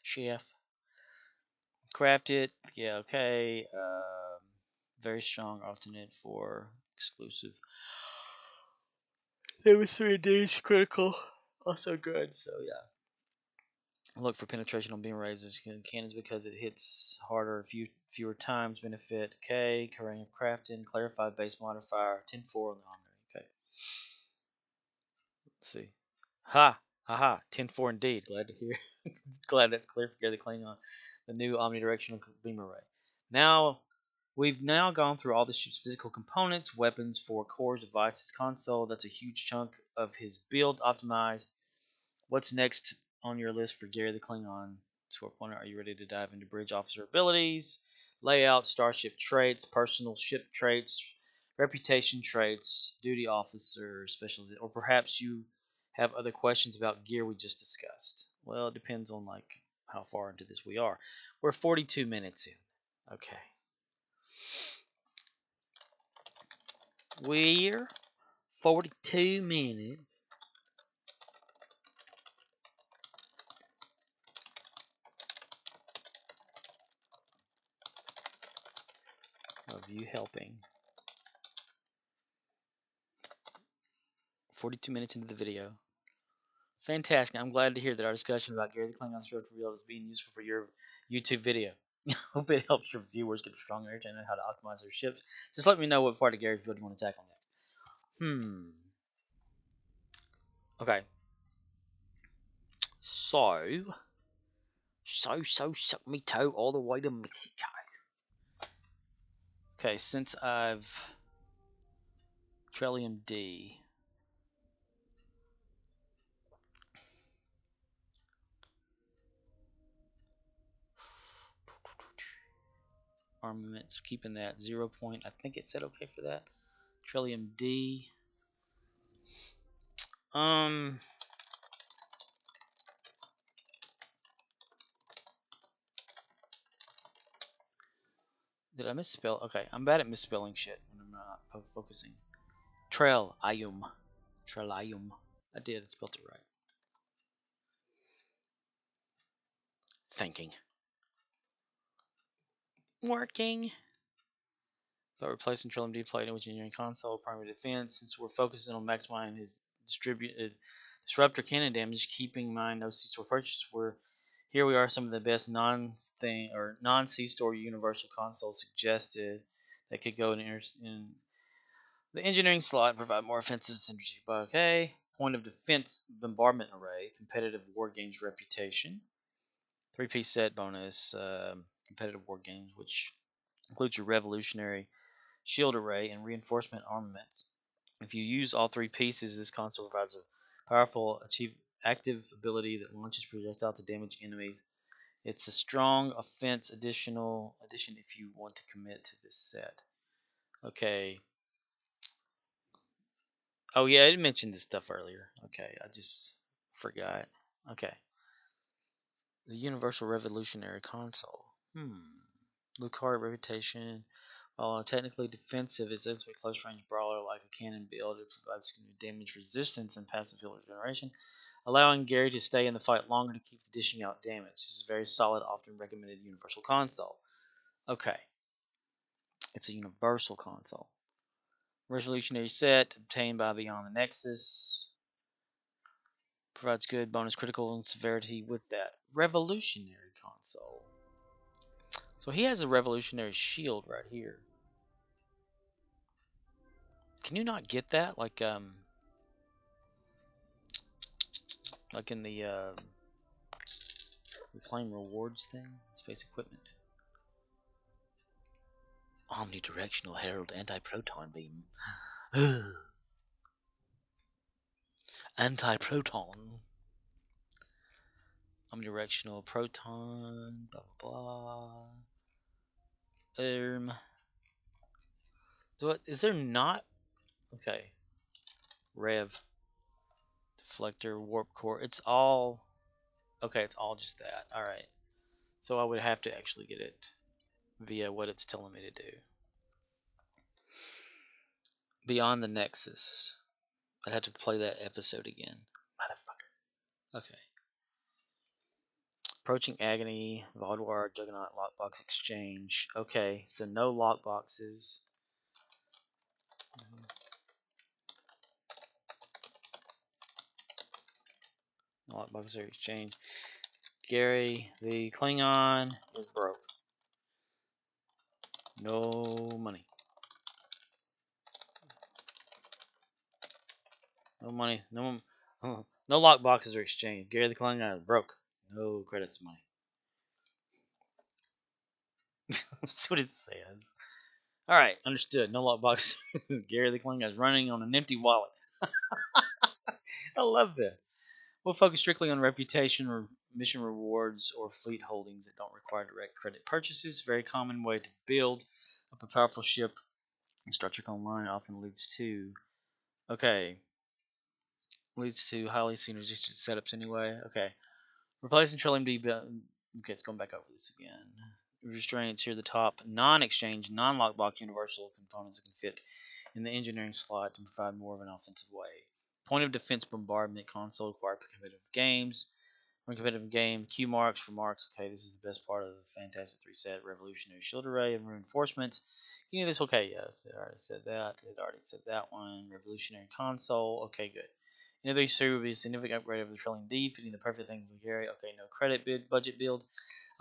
S1: Chef. Craft it. Yeah, okay. Very strong alternate for exclusive. It was 3 days critical. Also good, so yeah. Look for penetration on beam raises cannons because it hits harder fewer times. Benefit. Okay. Carrying of crafting. Clarified base modifier. 10-4 on the Omni. Okay. Let's see. Ha! Haha. 10-4 indeed. Glad to hear. Glad that's clear for Gary the Klingon. The new omnidirectional beam array. Now, we've now gone through all the ship's physical components, weapons, 4 cores, devices, console. That's a huge chunk of his build optimized. What's next on your list for Gary the Klingon? Short pointer, are you ready to dive into bridge officer abilities, layout, starship traits, personal ship traits, reputation traits, duty officer, special, or perhaps you have other questions about gear we just discussed? Well, it depends on like how far into this we are. We're 42 minutes in. Okay. We're 42 minutes. Of you helping. 42 minutes into the video. Fantastic. I'm glad to hear that our discussion about Gary the Klingon Stroke Revealed is being useful for your YouTube video. Hope it helps your viewers get a stronger understanding of how to optimize their ships. Just let me know what part of Gary's build you want to tackle next. Okay. So suck me toe all the way to Mexico. Okay, since I've Trellium D. Armaments, keeping that 0 point. I think it said okay for that. Trellium D. Did I misspell? Okay, I'm bad at misspelling shit when I'm not focusing. Trellium. Trellium. I did. I spelled it right. Thinking. Working. But replacing Trillium D plate with engineering console, primary defense. Since we're focusing on maximizing his distributed disruptor cannon damage, keeping in mind no C-store purchases, here we are some of the best non-C-store universal consoles suggested that could go in the engineering slot and provide more offensive synergy. But okay. Point of defense bombardment array, competitive war games reputation. 3-piece set bonus, competitive war games, which Includes your revolutionary shield array and reinforcement armaments. If you use all three pieces, this console provides a powerful active ability that launches projectiles to damage enemies. It's a strong offense addition if you want to commit to this set. Okay. Oh yeah, I mentioned this stuff earlier. Okay, I just forgot. Okay. The Universal Revolutionary Console. Lucario reputation. While technically defensive, it's a close range brawler like a cannon build. It provides damage resistance and passive healer generation, allowing Gary to stay in the fight longer to keep dishing out damage. This is a very solid, often recommended universal console. Okay, it's a universal console. Revolutionary set obtained by Beyond the Nexus. Provides good bonus critical and severity with that. Revolutionary console. So he has a revolutionary shield right here. Can you not get that? Like in the claim rewards thing? Space equipment. Omnidirectional Herald anti-proton beam. Anti-proton. Omnidirectional proton. Blah blah blah. So is there not? Okay. Rev. Deflector. Warp core. It's all. Okay, it's all just that. Alright. So I would have to actually get it via what it's telling me to do. Beyond the Nexus. I'd have to play that episode again. Motherfucker. Okay. Approaching Agony, Vaudoir, Juggernaut, Lockbox Exchange. Okay, so no lockboxes. Lockboxes are exchanged. Gary, the Klingon is broke. No money. No money. No lockboxes are exchanged. Gary the Klingon is broke. No credits money. That's what it says. Alright, understood. No lockbox. Gary the Klingon is running on an empty wallet. I love that. We'll focus strictly on reputation or mission rewards or fleet holdings that don't require direct credit purchases. Very common way to build up a powerful ship in Star Trek Online often leads to highly synergistic setups anyway. Okay. Replace Control MD. Okay, it's going back over this again. Restraints here at the top. Non-exchange, non-lockbox universal components that can fit in the engineering slot to provide more of an offensive way. Point of defense bombardment console required for competitive games. Run competitive game. Q marks for marks. Okay, this is the best part of the Fantastic 3 set. Revolutionary shield array and reinforcements. Any of this? Okay, yes. It already said that. It already said that one. Revolutionary console. Okay, good. Any of these three would be a significant upgrade over the Trilling D, fitting the perfect thing for Gary. Okay, no credit bid, budget build.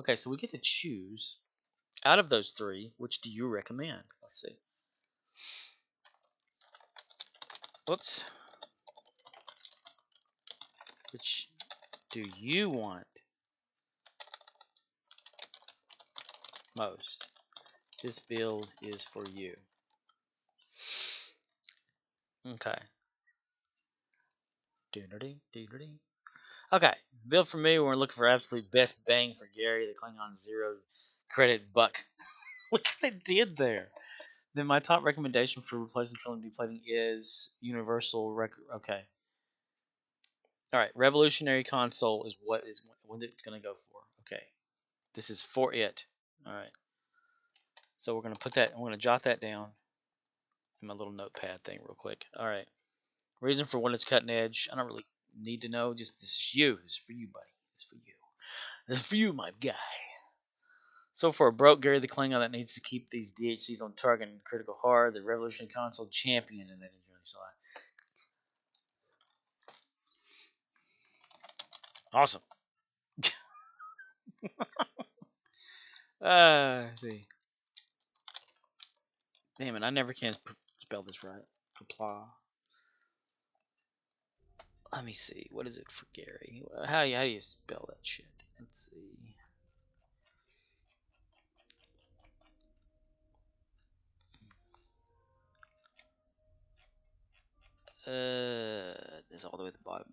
S1: Okay, so we get to choose out of those three, which do you recommend? Let's see. Whoops. Which do you want most? This build is for you. Okay. Okay. Build for me. We're looking for absolute best bang for Gary, the Klingon zero credit buck. Look what I did there. Then my top recommendation for replacing Trillium D plating is Universal Record. Okay. All right. Revolutionary console is what it's going to go for. Okay. This is for it. All right. So we're going to put that. I'm going to jot that down in my little notepad thing real quick. All right. Reason for when it's cutting edge. I don't really need to know. Just this is you. This is for you, buddy. This is for you. This is for you, my guy. So for a broke Gary the Klingon that needs to keep these DHCs on target and critical hard, the Revolution Console champion in that engineering slot. Awesome. Let's see. Damn it, I never can spell this right. Kapla. Let me see. What is it for Gary? How do you spell that shit? Let's see. It's all the way at the bottom.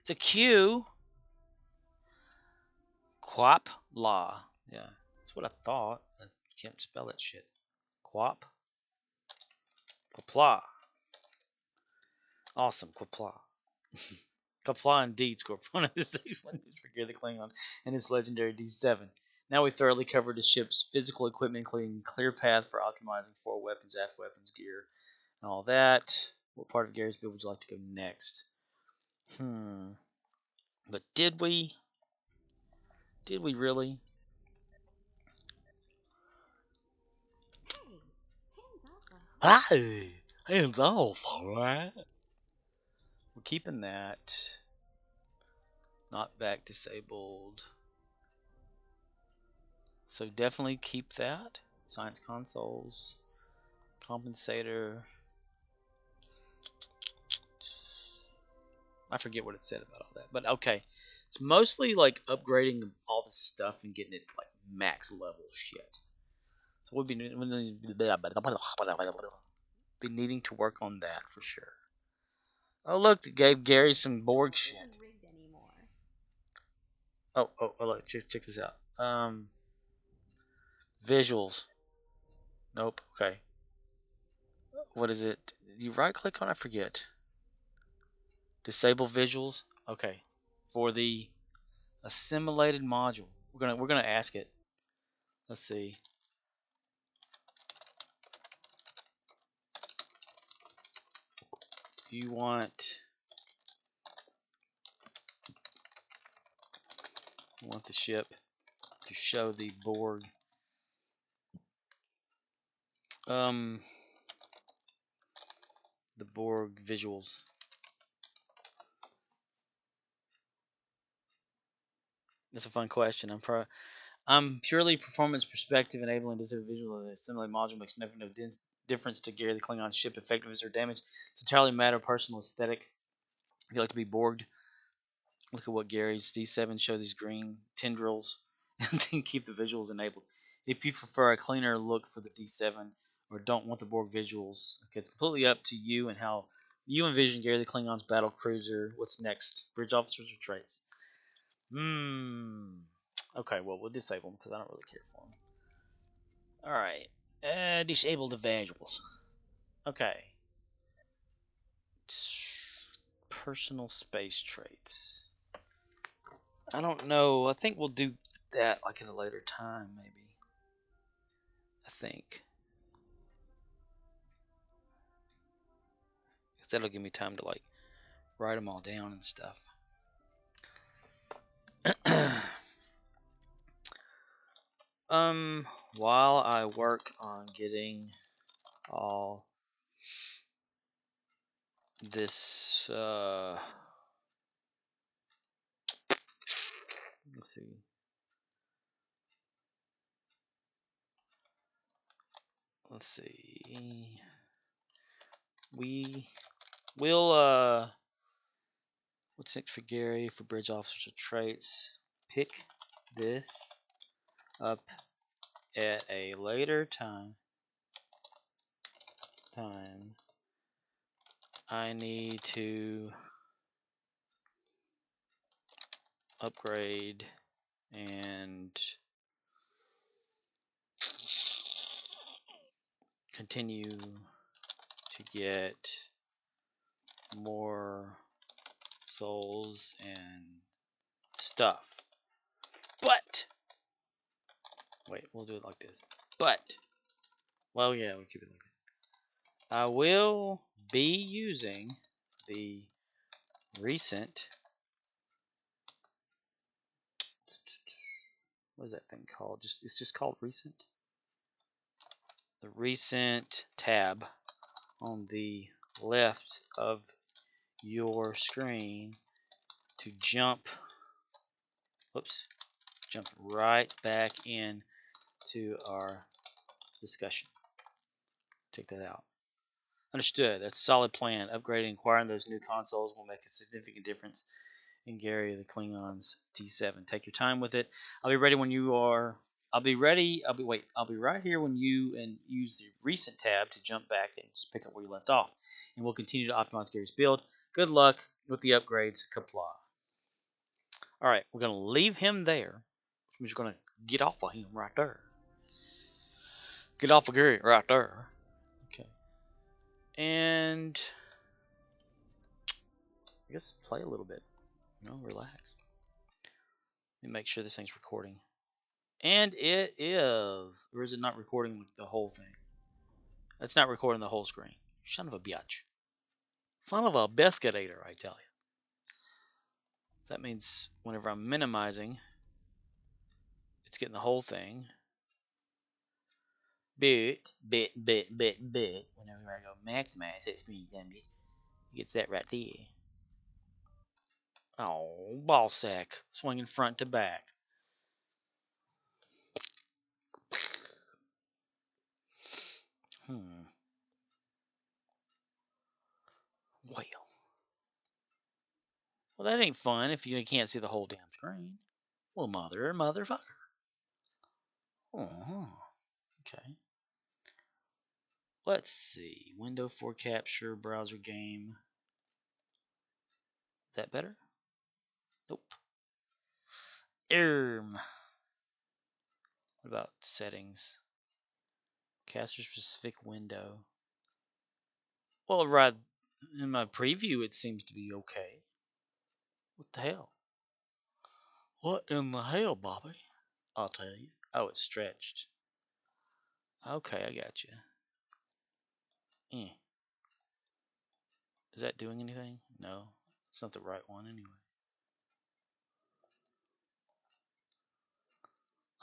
S1: It's a Q. Quap La. Yeah, that's what I thought. I can't spell that shit. Quap. Quapla. Awesome. Quapla. Quapla indeed scored one of this excellent news for Gear the Klingon and his legendary D7. Now we thoroughly covered the ship's physical equipment, including clear path for optimizing fore weapons, aft weapons, gear, and all that. What part of Gary's build would you like to go next? But did we? Did we really? Hey, hands off, alright? We're keeping that. Not back disabled. So definitely keep that. Science consoles. Compensator. I forget what it said about all that. But okay. It's mostly like upgrading all the stuff and getting it to like max level shit. So we'll be needing to work on that for sure. Oh look, it gave Gary some Borg shit. Oh, look, check this out. Visuals. Nope. Okay. What is it? You right click on it? I forget. Disable visuals. Okay. For the assimilated module, we're gonna ask it. Let's see. You want the ship to show the Borg the Borg visuals. That's a fun question. I'm purely performance perspective, enabling disable visual of the assimilated module makes no difference to Gary the Klingon ship effectiveness or damage. It's entirely a matter of personal aesthetic. If you like to be Borged, look at what Gary's D7 shows these green tendrils, and then keep the visuals enabled. If you prefer a cleaner look for the D7 or don't want the Borg visuals, okay, it's completely up to you and how you envision Gary the Klingon's battle cruiser. What's next? Bridge officers or traits? Okay, well, we'll disable them because I don't really care for them. Alright. Disable the visuals. Okay. Personal space traits. I don't know. I think we'll do that like at a later time, maybe. I think. Because that'll give me time to like write them all down and stuff. While I work on getting all this, let's see. Let's see. We'll what's next for Gary for bridge officer traits? Pick this up at a later time. I need to upgrade and continue to get more souls and stuff. But wait, we'll do it like this. But well, yeah, we'll keep it like that. I will be using the recent, what is that thing called? It's just called recent. The recent tab on the left of your screen to jump right back in to our discussion. Check that out. Understood. That's a solid plan. Upgrading and acquiring those new consoles will make a significant difference in Gary the Klingon's D7. Take your time with it. I'll be ready when you are. I'll be ready. I'll be right here when you and use the recent tab to jump back and just pick up where you left off, and we'll continue to optimize Gary's build. Good luck with the upgrades. Kapla. All right, we're gonna leave him there. I'm just gonna get off of him right there. Get off of Gary right there. Okay. And I guess play a little bit. Relax. Let me make sure this thing's recording. And it is. Or is it not recording the whole thing? It's not recording the whole screen. Son of a bitch. Son of a biscuit eater, I tell you. That means whenever I'm minimizing, it's getting the whole thing. But, whenever I go maximize that screen, it gets that right there. Oh, ball sack. Swinging front to back. Well, that ain't fun if you can't see the whole damn screen. Well, motherfucker. Okay. Let's see. Window for capture, browser game. Is that better? Nope. What about settings? Caster specific window. Well, right in my preview, it seems to be okay. What the hell? What in the hell, Bobby? I'll tell you. Oh, it's stretched. Okay, I got you. Is that doing anything? No, it's not the right one anyway.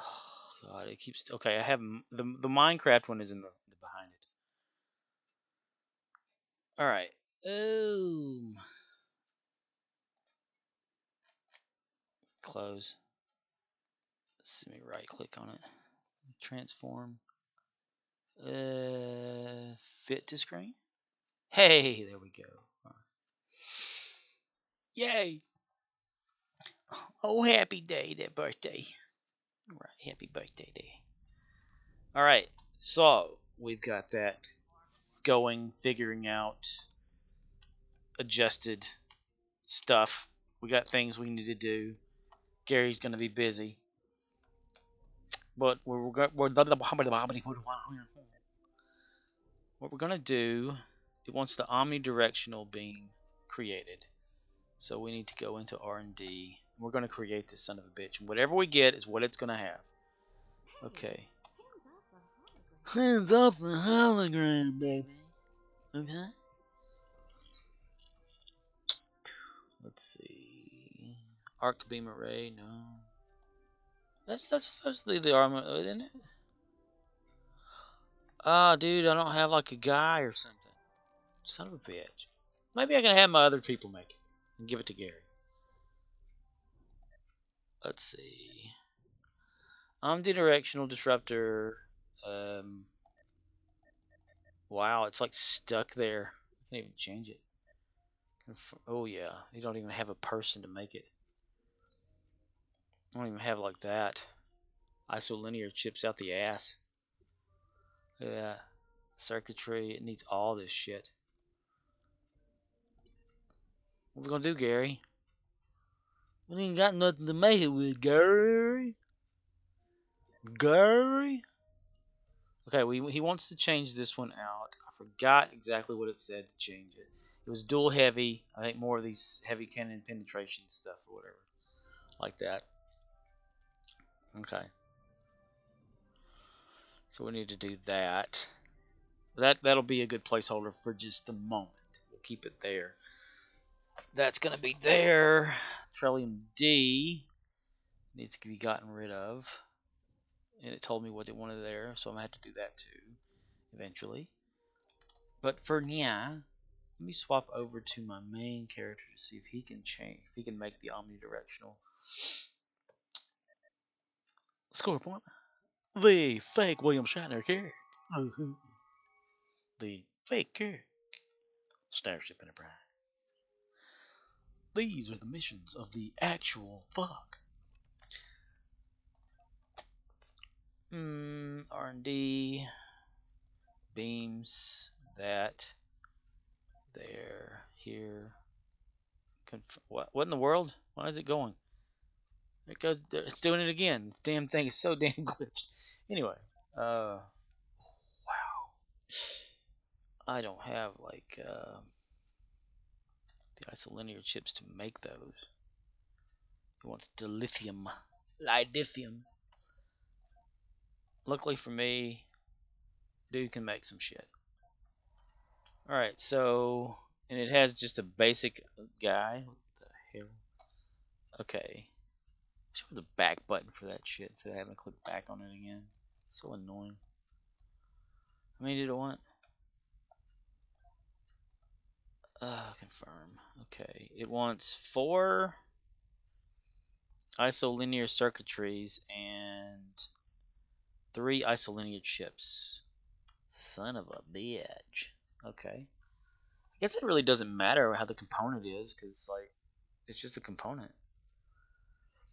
S1: Oh God, it keeps. Okay, I have the Minecraft one is in the behind it. All right. Close. Let me right click on it. Transform. Fit to screen. Hey, there we go. Yay! Oh, happy day, that birthday. All right, happy birthday day. All right, so we've got that going, figuring out adjusted stuff. We got things we need to do. Gary's gonna be busy, but what we're gonna do. It wants the omnidirectional being created, so we need to go into R&D. We're gonna create this son of a bitch, and whatever we get is what it's gonna have. Okay. Hands off the hologram, baby. Okay. Let's see. Arc beam array, no. That's the armor, isn't it? Ah, dude, I don't have like a guy or something. Son of a bitch. Maybe I can have my other people make it and give it to Gary. Let's see. Omnidirectional disruptor. Wow, it's like stuck there. I can't even change it. Oh yeah, you don't even have a person to make it. I don't even have it like that. Isolinear chips out the ass. Look at that. Circuitry, it needs all this shit. What are we gonna do, Gary? We ain't got nothing to make it with, Gary. Gary? Okay, he wants to change this one out. I forgot exactly what it said to change it. It was dual heavy. I think more of these heavy cannon penetration stuff or whatever. Like that. Okay. So we need to do that. That'll be a good placeholder for just a moment. We'll keep it there. That's gonna be there. Trillium D needs to be gotten rid of. And it told me what it wanted there, so I'm gonna have to do that too eventually. But for now, let me swap over to my main character to see if he can change, if he can make the omnidirectional. Score point. The fake William Shatner character. The fake character. Starship Enterprise. These are the missions of the actual fuck. R&D, beams, that, there, here. What in the world? Why is it going? It goes. It's doing it again. This damn thing is so damn glitched. Anyway, wow. I don't have like the isolinear chips to make those. He wants dilithium, lidithium. Luckily for me, dude can make some shit. All right, so and it has just a basic guy. What the hell? Okay. Show the back button for that shit instead of having to click back on it again. So annoying. How many did it want? Confirm. Okay. It wants 4 isolinear circuitries and 3 isolinear chips. Son of a bitch. Okay. I guess it really doesn't matter how the component is, because, like, it's just a component.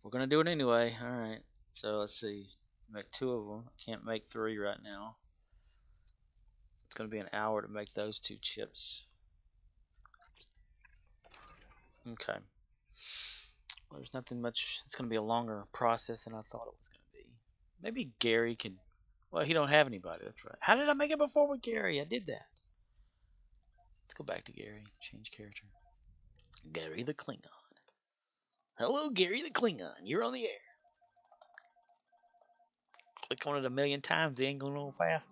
S1: We're going to do it anyway. Alright. So, let's see. Make 2 of them. I can't make 3 right now. It's going to be an hour to make those 2 chips. Okay. Well, there's nothing much. It's going to be a longer process than I thought it was going to be. Maybe Gary can. Well, he don't have anybody. That's right. How did I make it before with Gary? I did that. Let's go back to Gary. Change character. Gary the Klingon. Hello, Gary the Klingon. You're on the air. Click on it a million times. They ain't going no fast.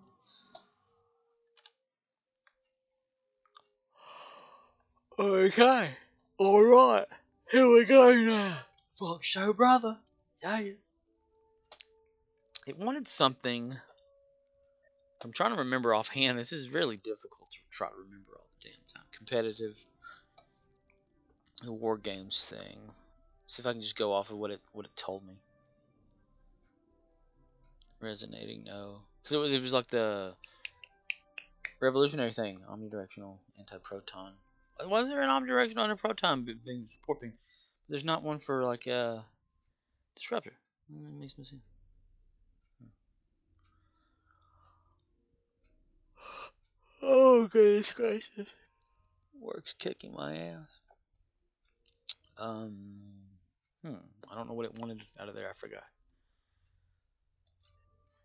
S1: Okay. Alright. Here we go now. Fuck show, brother. Yeah. It wanted something. I'm trying to remember offhand. This is really difficult to try to remember all the damn time. Competitive. The war games thing. See if I can just go off of what it told me. Resonating, no. Because it was like the revolutionary thing. Omnidirectional, anti-proton. Was there an omnidirectional anti-proton beam support beam? There's not one for like disruptor. That makes no sense. Oh goodness gracious. Work's kicking my ass. I don't know what it wanted out of there. I forgot.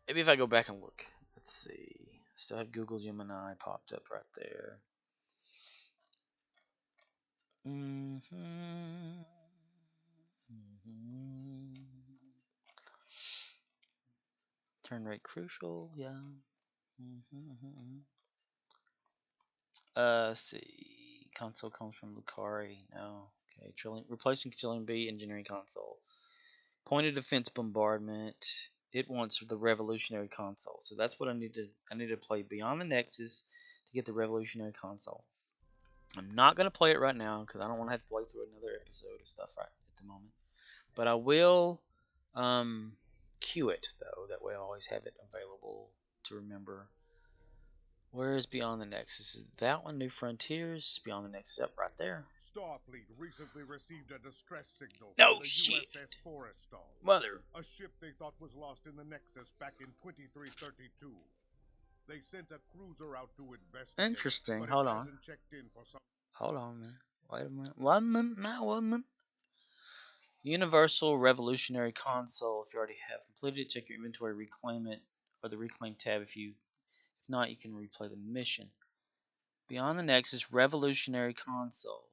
S1: Maybe if I go back and look. Let's see. Still have Google Gemini popped up right there. Turn rate crucial, yeah. Let's see. Console comes from Lucari. No. Okay. Replacing Trillium B engineering console. Pointed defense bombardment. It wants the revolutionary console. So that's what I need to play Beyond the Nexus to get the revolutionary console. I'm not gonna play it right now because I don't want to have to play through another episode of stuff right at the moment. But I will queue it though. That way I always have it available to remember. Where is Beyond the Nexus? Is that one? New Frontiers? Beyond the Nexus, up right there.
S2: Starfleet recently received a distress signal
S1: from
S2: the
S1: shit.
S2: USS Forrestal.
S1: Mother.
S2: A ship they thought was lost in the Nexus back in 2332. They sent a cruiser out to investigate.
S1: Interesting.
S2: But
S1: Hold
S2: it
S1: on.
S2: hasn't checked in for some.
S1: Hold on, man. Wait a minute. 1 minute now. 1 minute. Universal Revolutionary Console. If you already have completed it, check your inventory, reclaim it, or the reclaim tab. If not, you can replay the mission. Beyond the Nexus, Revolutionary Console.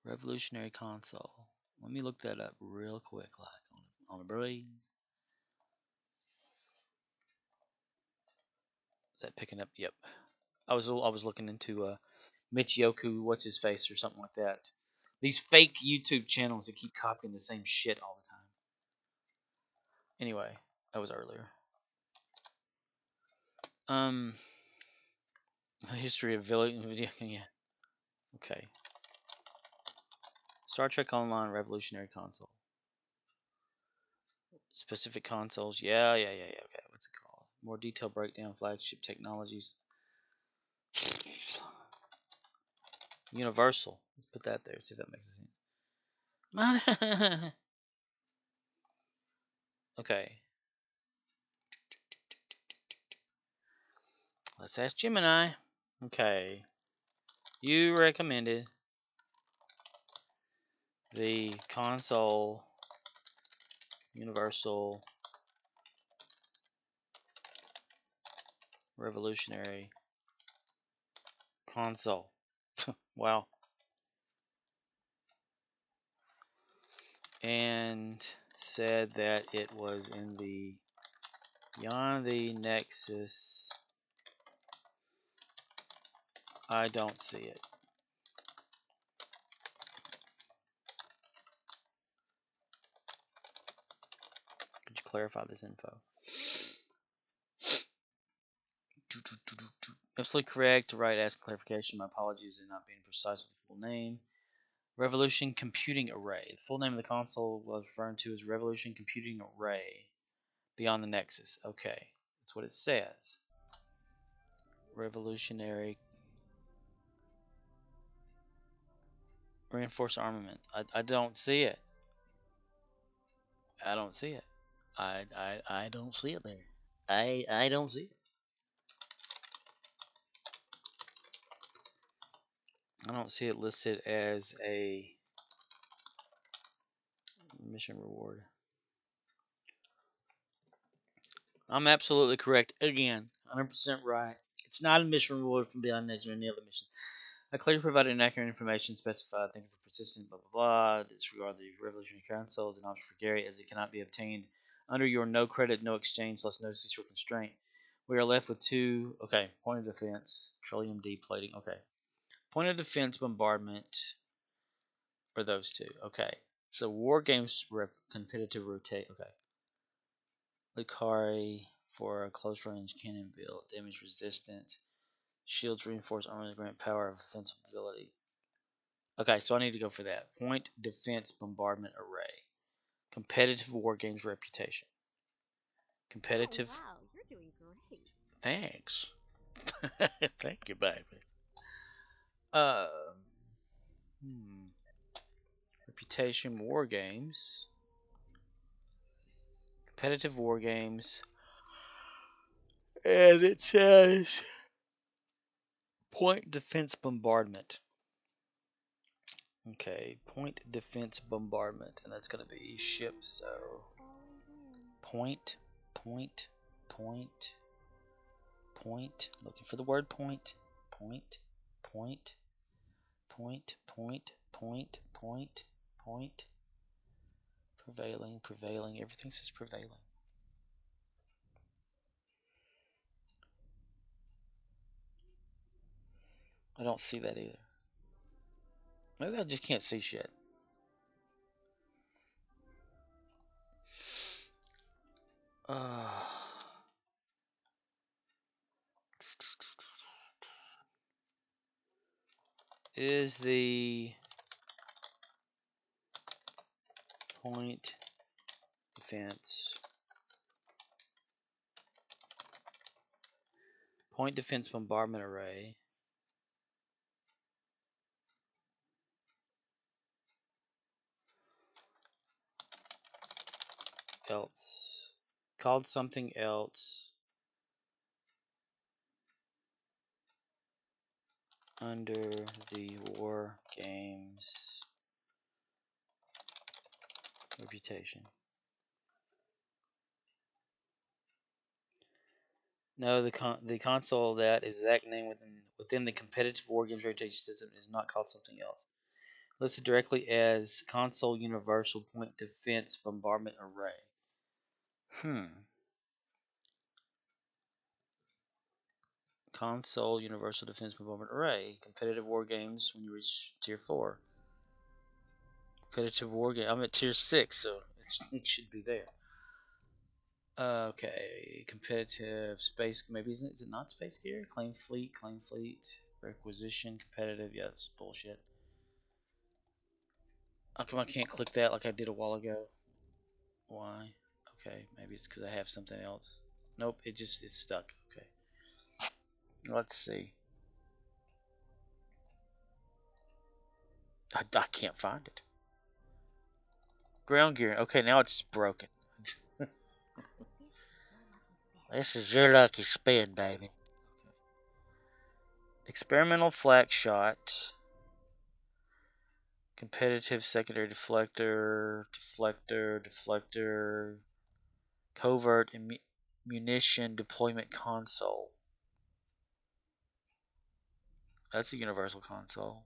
S1: Revolutionary Console. Let me look that up real quick, like on a breeze. Is that picking up? Yep. I was looking into Michioku, what's his face, or something like that. These fake YouTube channels that keep copying the same shit all the time. Anyway, that was earlier. History of video. Yeah. Okay. Star Trek Online Revolutionary Console. Specific consoles. Yeah. Okay. What's it called? More detailed breakdown. Flagship technologies. Universal. Let's put that there. See if that makes sense. Okay. Let's ask Gemini. Okay. You recommended the console universal revolutionary console. Wow. And said that it was in the Beyond the Nexus. I don't see it. Could you clarify this info? Absolutely correct. Right, ask clarification. My apologies in not being precise with the full name. Revolution Computing Array. The full name of the console was referred to as Revolution Computing Array. Beyond the Nexus. Okay, that's what it says. Revolutionary Reinforced Armament. I don't see it. I don't see it. I don't see it there. I don't see it. I don't see it listed as a mission reward. I'm absolutely correct. Again, 100% right. It's not a mission reward from Beyond Next or any other mission. I clearly provided inaccurate information specified. Thank you for persistent. Blah blah blah. Disregard the revolutionary console as an option for Gary, as it cannot be obtained under your no credit, no exchange, less notice or constraint. We are left with two. Okay, point of defense, petroleum deplating. Okay, point of defense, bombardment, or those two. Okay, so war games competitive rotate. Okay, Lucari for a close range cannon build, damage resistant, shields reinforced armor grant power of offensive ability. Okay, so I need to go for that. Point defense bombardment array. Competitive war games reputation. Competitive.
S3: Oh, wow, you're doing great.
S1: Thanks. Thank you, baby. Um. Reputation war games. Competitive war games. And it says point defense bombardment. Okay, point defense bombardment, and that's going to be ships. So point, point, point, point. Looking for the word point, point, point, point, point, point, point, point. Prevailing, prevailing. Everything says prevailing. I don't see that either. Maybe I just can't see shit. Is the point defense bombardment array else called something else under the war games reputation? No, the console that is the exact name within the competitive war games reputation system is not called something else. Listed directly as console universal point defense bombardment array. Console universal defense bombardment array. Competitive war games when you reach tier 4. Competitive war game. I'm at tier 6, so it should be there. Okay, competitive space. Maybe is it not space gear? Claim fleet, requisition, competitive. Yeah, that's bullshit. How come I can't click that like I did a while ago? Why? Okay, maybe it's because I have something else. Nope, it's stuck. Okay, let's see. I can't find it. Ground gear. Okay, now it's broken. This is your lucky spin, baby. Experimental flat shot. Competitive secondary deflector. Covert munition deployment console. That's a universal console.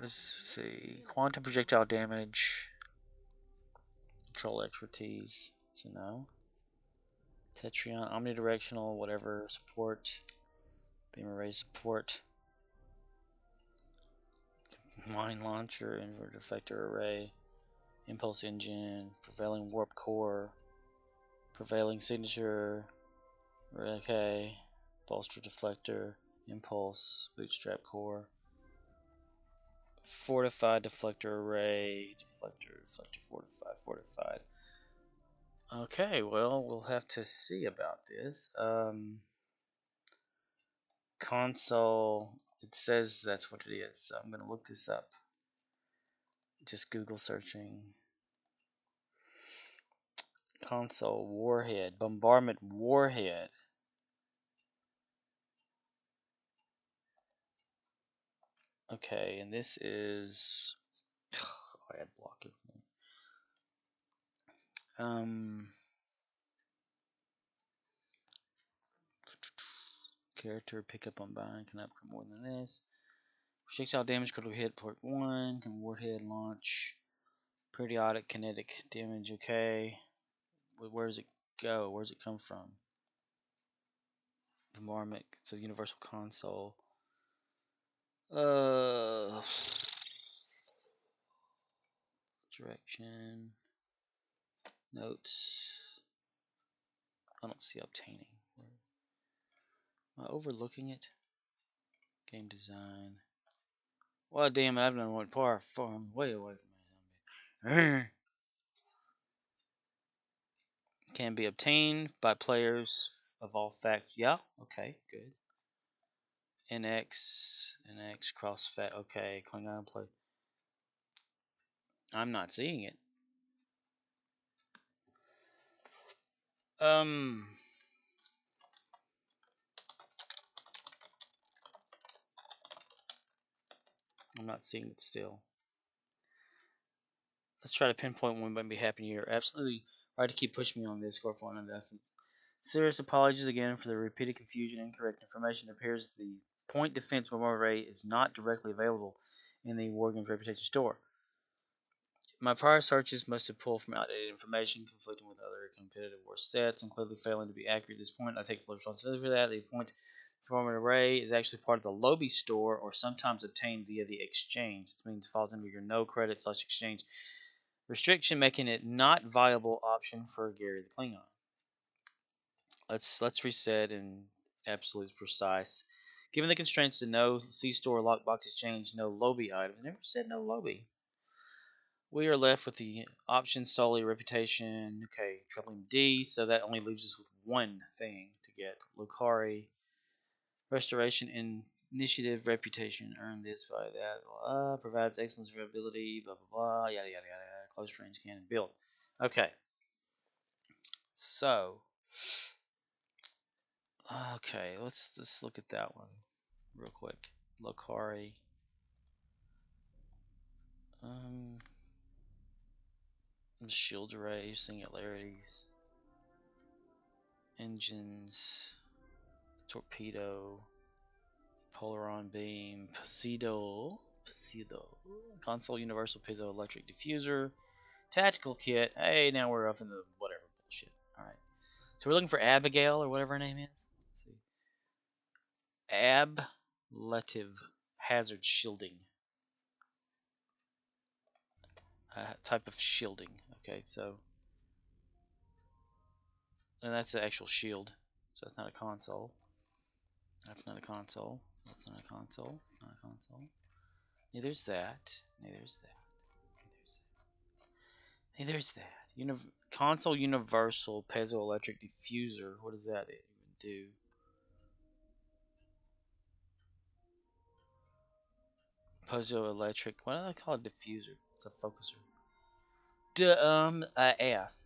S1: Let's see. Quantum projectile damage. Control expertise. So no. Tetrion, omnidirectional, whatever. Support. Beam array support. Mine launcher, inverter effector array. Impulse engine. Prevailing warp core. Prevailing signature. Okay. Bolster deflector. Impulse. Bootstrap core. Fortified deflector array. Fortified. Okay, well, we'll have to see about this. Console, it says that's what it is, so I'm going to look this up. Just Google searching. Console warhead, bombardment warhead. Okay, and this is I had blocked everything. Character pickup on bind can upgrade more than this. Projectile damage, critical hit, port 1, can warhead launch. Periodic kinetic damage, okay. Where does it go? Where does it come from? Bombardment, it's a universal console. Direction. Notes. I don't see obtaining. Am I overlooking it? Game design. Well, damn it, I've done one far way away from my Can be obtained by players of all facts. Yeah, okay, good. NX, cross fact. Okay, Klingon play. I'm not seeing it. I'm not seeing it still. Let's try to pinpoint when might be happening here. Absolutely right to keep pushing me on this, Scorpion and Essence. Serious apologies again for the repeated confusion and incorrect information. It appears the point defense bombardment array is not directly available in the Wargames Reputation store. My prior searches must have pulled from outdated information, conflicting with other competitive war sets, and clearly failing to be accurate at this point. I take full responsibility for that. The point bombardment array is actually part of the Lobby store, or sometimes obtained via the exchange. This means it falls under your no credit / exchange restriction, making it not viable option for Gary the Klingon. Let's reset and absolute precise. Given the constraints to no C-store lockbox exchange, no Lobby items. I never said no Lobby. We are left with the option solely reputation. Okay, Trillium D, so that only leaves us with one thing to get. Lucari, restoration initiative reputation. Earn this by that. Provides excellent survivability. Blah blah blah. Yada yada yada. Close range cannon build. Okay. So. Okay, let's just look at that one real quick. Lucari. Shield array, singularities, engines, torpedo, polaron beam, Posido, console universal piezoelectric diffuser, tactical kit. Hey, now we're up in the whatever bullshit. All right, so we're looking for Abigail or whatever her name is. Let's see, ablative hazard shielding. Type of shielding. Okay, so and that's the actual shield. So that's not a console. That's not a console. That's not a console. It's not a console. Neither's that. Neither's that. Neither's that. Console universal piezoelectric diffuser. What does that even do? Piezoelectric. What do they call a diffuser? It's a focuser. Ass.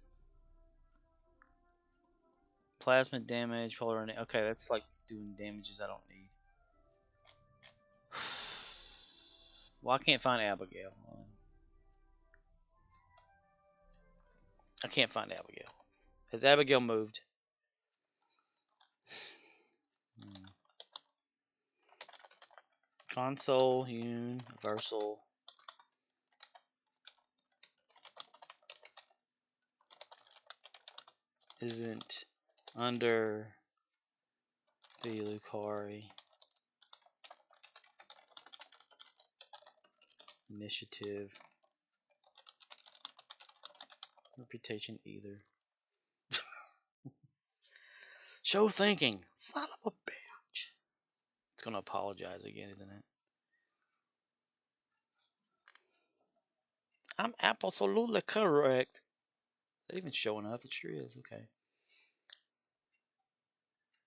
S1: Plasma damage, polar. Okay, that's like doing damages I don't need. Well, I can't find Abigail. I can't find Abigail. Has Abigail moved? Console, universal. Isn't under the Lucari initiative reputation either. Show thinking. Son of a bitch. It's gonna apologize again, isn't it? I'm absolutely correct. Is that even showing up? It sure is. Okay.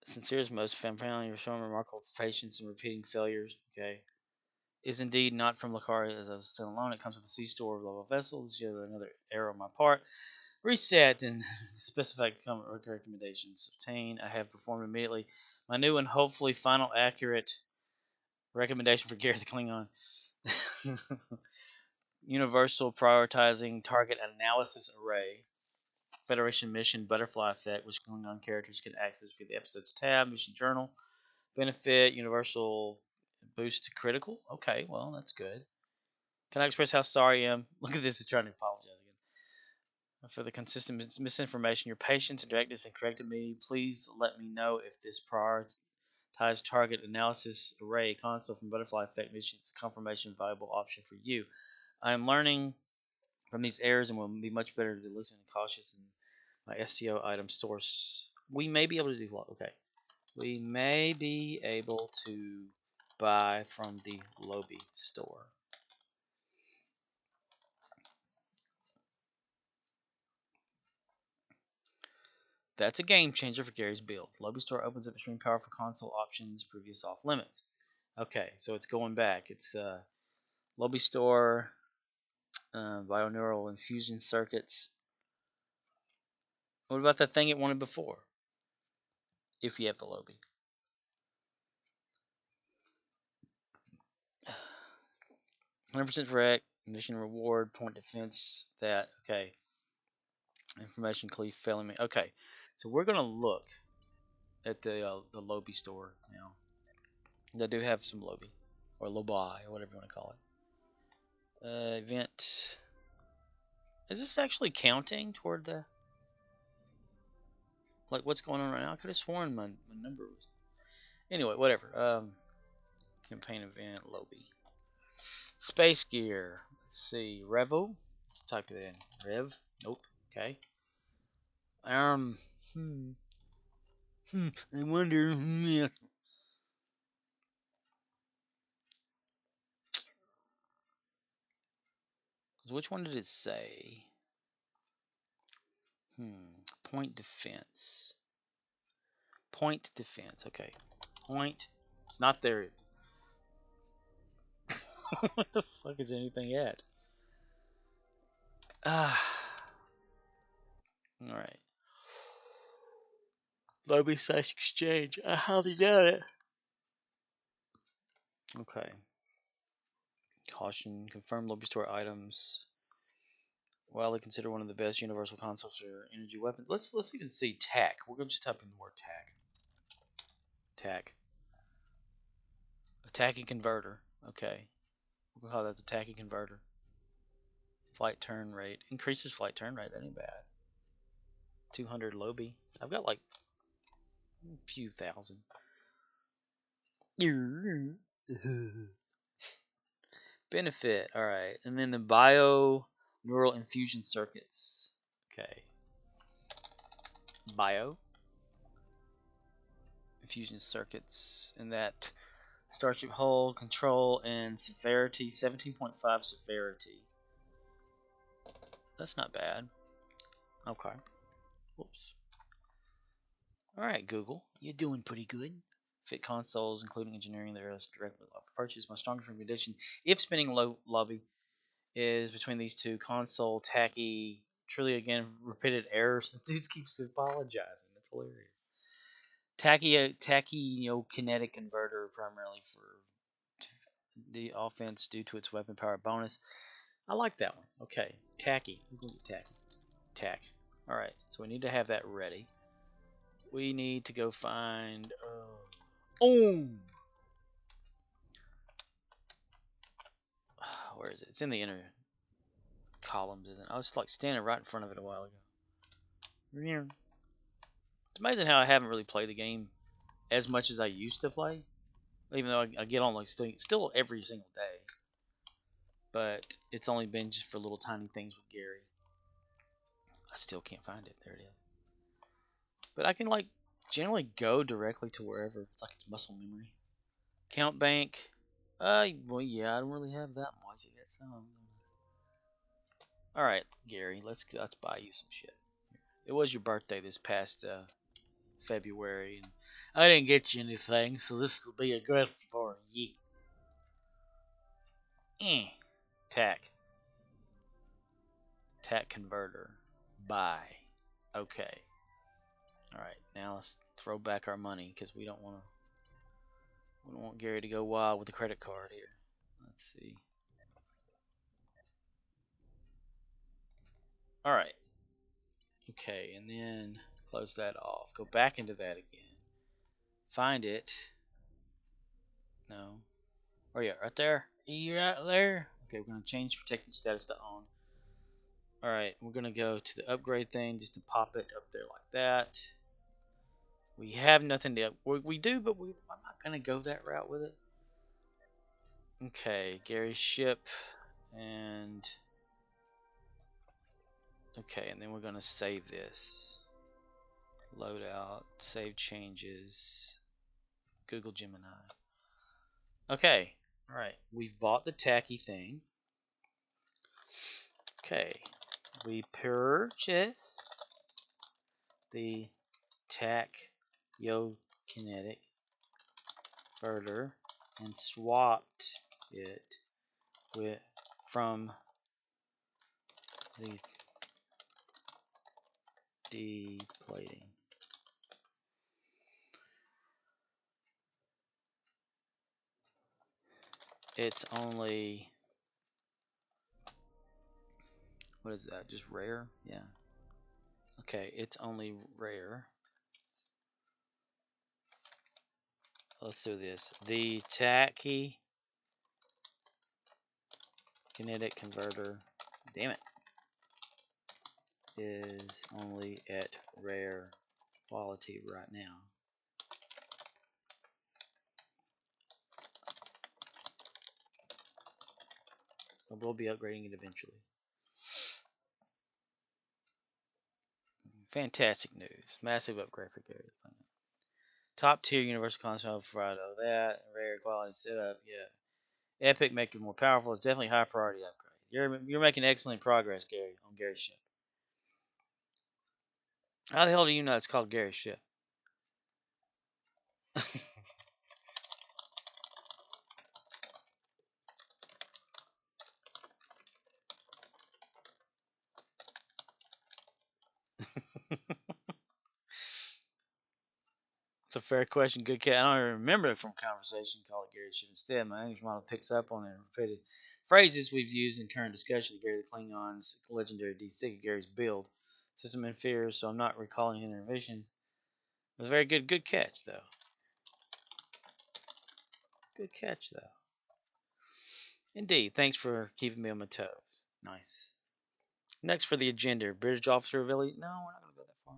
S1: Sincerest, most family, you're showing remarkable patience in repeating failures. Okay. Is indeed not from Lucari as I was still alone. It comes with the C store of level vessels. You have another error on my part. Reset and specified recommendations. Obtain. I have performed immediately my new and hopefully final accurate recommendation for Gary the Klingon. Universal prioritizing target analysis array. Federation mission butterfly effect, which Klingon characters can access via the episodes tab. Mission journal. Benefit. Universal boost to critical. Okay, well, that's good. Can I express how sorry I am? Look at this, he's trying to apologize again. For the consistent misinformation, your patience and directness in correcting me. Please let me know if this prioritized target analysis array console from Butterfly Effect missions confirmation valuable option for you. I am learning from these errors and will be much better to listen and cautious in my STO item source. We may be able to do okay. We may be able to buy from the Lobby store. That's a game changer for Gary's build. Lobby Store opens up extreme powerful console options, previous off limits. Okay, so it's going back. It's Lobby Store, bioneural infusion circuits. What about that thing it wanted before? If you have the Lobby. 100% correct. Mission reward, point defense, that. Okay. Information cleave failing me. Okay, so we're going to look at the Lobby store now. They do have some Lobby, or Lobi, or whatever you want to call it. Event. Is this actually counting toward the... Like, what's going on right now? I could have sworn my number was... Anyway, whatever. Campaign event, Lobby. Space gear. Let's see. Revo. Let's type it in. Rev. Nope. Okay. Um. Hmm. I wonder. Yeah. Which one did it say? Point defense. Point defense. Okay. Point. It's not there. What the fuck is anything at? Ah. Alright. Lobby size exchange. I highly doubt it. Okay. Caution. Confirm lobby store items. Widely considered one of the best universal consoles for energy weapons. Let's even see TAC. We're gonna just type in the word TAC. TAC. Attacking converter. Okay. We'll call that the attacking converter. Flight turn rate. Increases flight turn rate. That ain't bad. 200 lobby. I've got like a few thousand. Benefit. Alright. And then the bio neural infusion circuits. Okay. Bio infusion circuits. And that Starship hull, control, and severity. 17.5 severity. That's not bad. Okay. Whoops. Alright, Google. You're doing pretty good. fit consoles, including engineering. There is directly purchase. My strongest recommendation, if spending low lobby, is between these two: console, tacky, truly again repeated errors. Dude keeps apologizing. That's hilarious. Tacky, kinetic converter primarily for the offense due to its weapon power bonus. I like that one. Okay, tacky. We're gonna get tacky. Tack. All right, so we need to have that ready. We need to go find. Oh, where is it? It's in the inner columns, isn't it? I was like standing right in front of it a while ago. It's amazing how I haven't really played the game as much as I used to play, even though I get on like still every single day. But it's only been just for little tiny things with Gary. I still can't find it. There it is. But I can like generally go directly to wherever. It's like it's muscle memory. Count bank. Well, yeah, I don't really have that much. I got some. All right, Gary, let's buy you some shit. It was your birthday this past February, and I didn't get you anything, so this will be a gift for you. Tack. Tack converter. Buy. Okay. All right. Now let's throw back our money because we don't want to. We don't want Gary to go wild with the credit card here. Let's see. All right. Okay, and then close that off. Go back into that again. Find it. No. Oh yeah, right there. You're right there. Okay, we're gonna change protected status to on. All right, we're gonna go to the upgrade thing just to pop it up there like that. We have nothing to. We do, but I'm not gonna go that route with it. Okay, Gary's ship, and okay, and then we're gonna save this. Load out, save changes, Google Gemini. Okay, all right, we've bought the tacky thing. Okay, we purchase the kinetic converter and swapped it with from the deplating. It's only, what is that? Just rare? Yeah. Okay, it's only rare. Let's do this. The tacky kinetic converter, damn it, is only at rare quality right now. But we'll be upgrading it eventually. Fantastic news. Massive upgrade for Gary. Top tier universal console provide all that. Rare quality setup. Yeah. Epic make it more powerful. It's definitely high priority upgrade. You're making excellent progress, Gary, on Gary's ship. How the hell do you know it's called Gary's ship? It's a fair question. Good cat. I don't even remember it from conversation. Call it Gary's ship instead. My English model picks up on it and repeated phrases we've used in current discussion. Gary the Klingon's legendary D6 of Gary's build. System inferior, so I'm not recalling interventions. It was very good. Good catch, though. Good catch, though. Indeed. Thanks for keeping me on my toes. Nice. Next for the agenda. British officer ability. No, we're not going to go that far.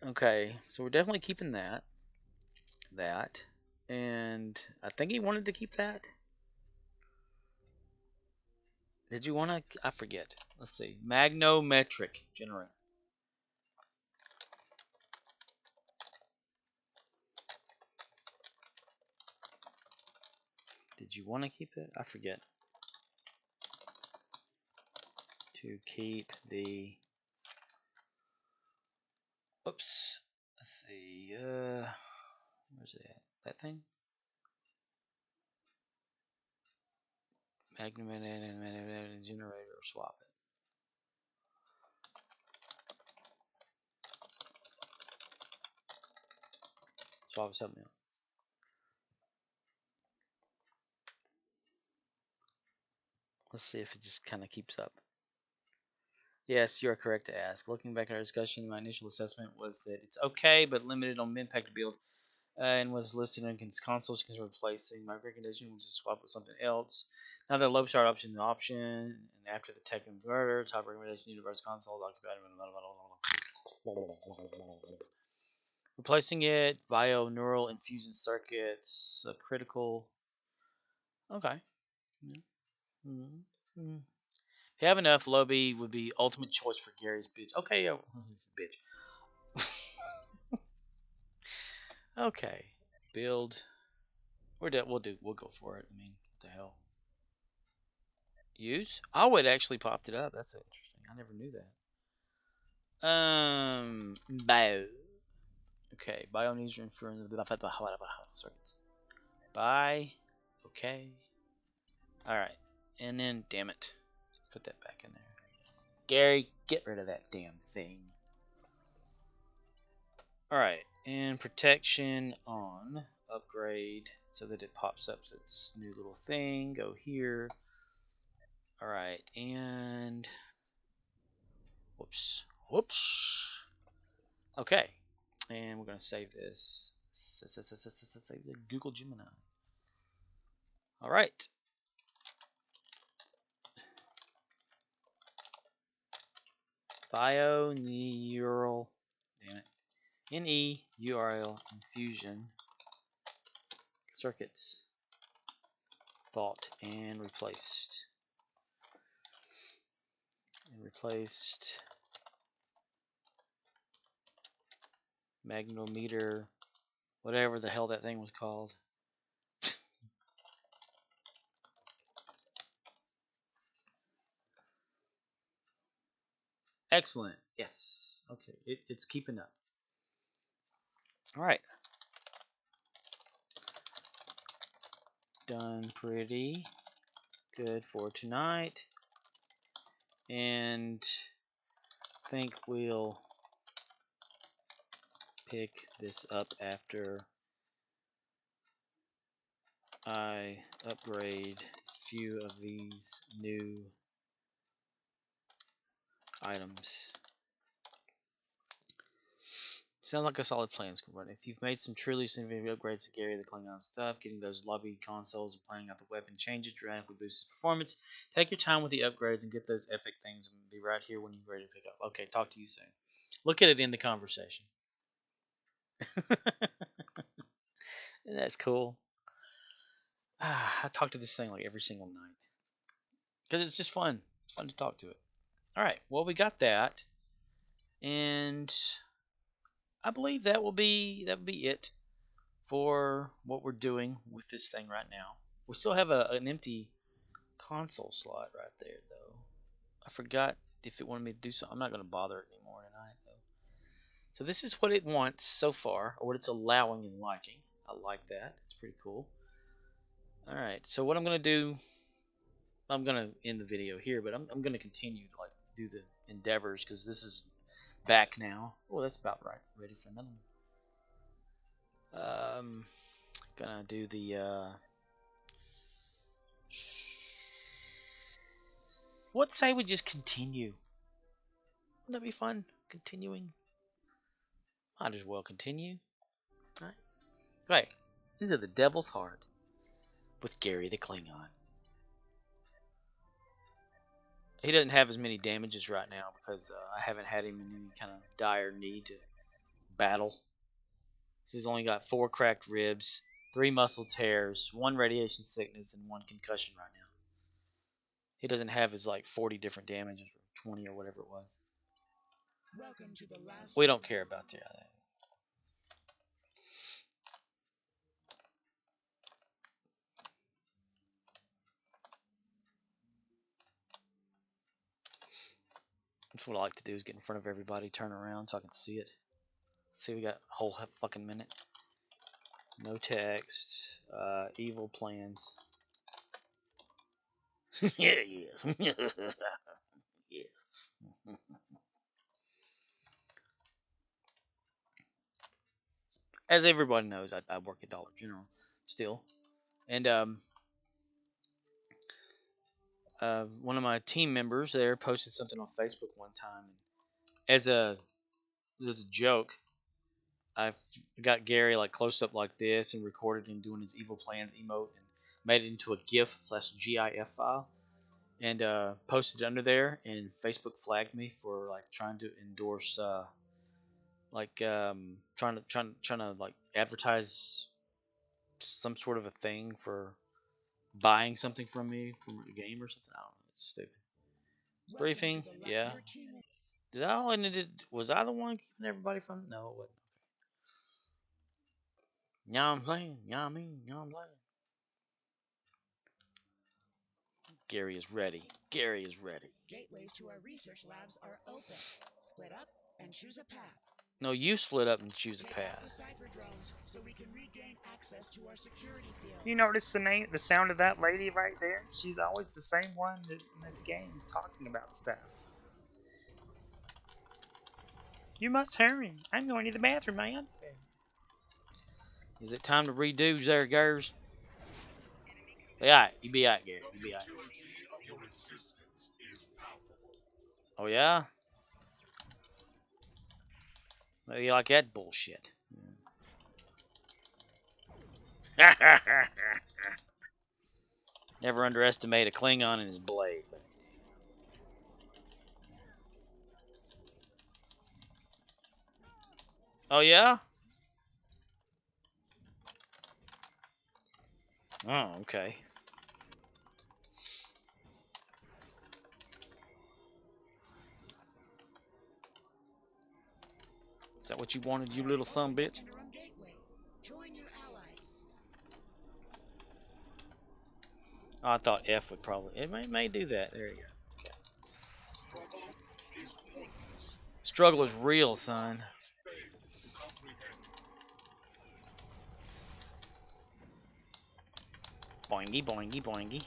S1: Okay, so we're definitely keeping that. That. And I think he wanted to keep that. Did you want to? I forget. Let's see. Magnometric generator. Did you want to keep it? I forget. To keep the. Oops. Let's see. Where's it at? That thing? Magnet generator or swap it. Swap it something else. Let's see if it just kind of keeps up. Yes, you are correct to ask. Looking back at our discussion, my initial assessment was that it's okay, but limited on min pack to build, and was listed in consoles can replacing. My recommendation was to swap with something else. Now that low start option is an option, and after the tech converter, top recommendation universe console, replacing it, bio-neural infusion circuits, a critical. Okay. Mm-hmm. If you have enough, Lobby would be ultimate choice for Gary's bitch. Okay, he's a bitch. Okay, build. We'll go for it. I mean, what the hell? Use? Oh, it actually popped it up. That's interesting. I never knew that. Bio. Okay, bio needs to infer circuits. Buy. Okay. All right, and then damn it, put that back in there. Gary, get rid of that damn thing. All right, and protection on upgrade so that it pops up this new little thing. Go here. All right, and whoops. Okay, and we're gonna save this. Save the Google Gemini. All right. Bio neural. Damn it. NE URL infusion circuits bought and replaced. Magnetometer, whatever the hell that thing was called. Excellent. Yes. Okay. It's keeping up. All right. Done pretty good for tonight. And I think we'll pick this up after I upgrade a few of these new items. Sounds like a solid plan, Squad. If you've made some truly significant upgrades to Gary the Klingon stuff, getting those lobby consoles and playing out the weapon changes dramatically boosts performance. Take your time with the upgrades and get those epic things, and be right here when you're ready to pick up. Okay, talk to you soon. Look at it in the conversation. That's cool. I talk to this thing like every single night because it's just fun. It's fun to talk to it. All right, well we got that, and I believe that will be it for what we're doing with this thing right now. We still have an empty console slot right there, though. I forgot if it wanted me to do something. I'm not going to bother it anymore tonight, though. So this is what it wants so far, or what it's allowing and liking. I like that. It's pretty cool. All right. So what I'm going to do, I'm going to end the video here, but I'm going to continue to like do the endeavors because this is back now. Oh, that's about right. Ready for another one. Gonna do the what say we just continue? Wouldn't that be fun? Continuing? Might as well continue. Right? Right. Into the Devil's Heart with Gary the Klingon. He doesn't have as many damages right now because I haven't had him in any kind of dire need to battle. He's only got 4 cracked ribs, 3 muscle tears, 1 radiation sickness, and 1 concussion right now. He doesn't have his like 40 different damages or 20 or whatever it was. We don't care about that. That's what I like to do is get in front of everybody, turn around so I can see it. Let's see, we got a whole fucking minute. No text. Evil plans. Yeah, yes. Yes. As everybody knows, I work at Dollar General still. And one of my team members there posted something on Facebook one time. As a joke, I got Gary like close up like this and recorded him doing his evil plans emote and made it into a GIF/GIF file and posted it under there. And Facebook flagged me for like trying to endorse, trying to like advertise some sort of a thing for buying something from me from a game or something. I don't know. It's stupid. Briefing, yeah. Did I all did? Was I the one keeping everybody from? No, it wasn't. You know what I'm saying? You know what I mean? You know what I'm saying? Gary is ready. Gary is ready.
S3: Gateways to our research labs are open. Split up and choose a path.
S1: No, you split up and choose a
S3: Take
S1: path.
S3: out the cyber drones so we can regain access to our security fields.
S4: You notice the sound of that lady right there? She's always the same one in this game talking about stuff. You must hurry. I'm going to the bathroom, man.
S1: Is it time to redo there, girls? Be alright. You be alright, Gary. You be alright. Oh, yeah? Maybe you like that bullshit. Never underestimate a Klingon and his blade. Oh, yeah? Oh, okay. Is that what you wanted, you little son bitch?
S3: Join your allies.
S1: Oh, I thought F would probably. It may do that. There you go. Okay. Struggle is real, son. Boingy, boingy, boingy.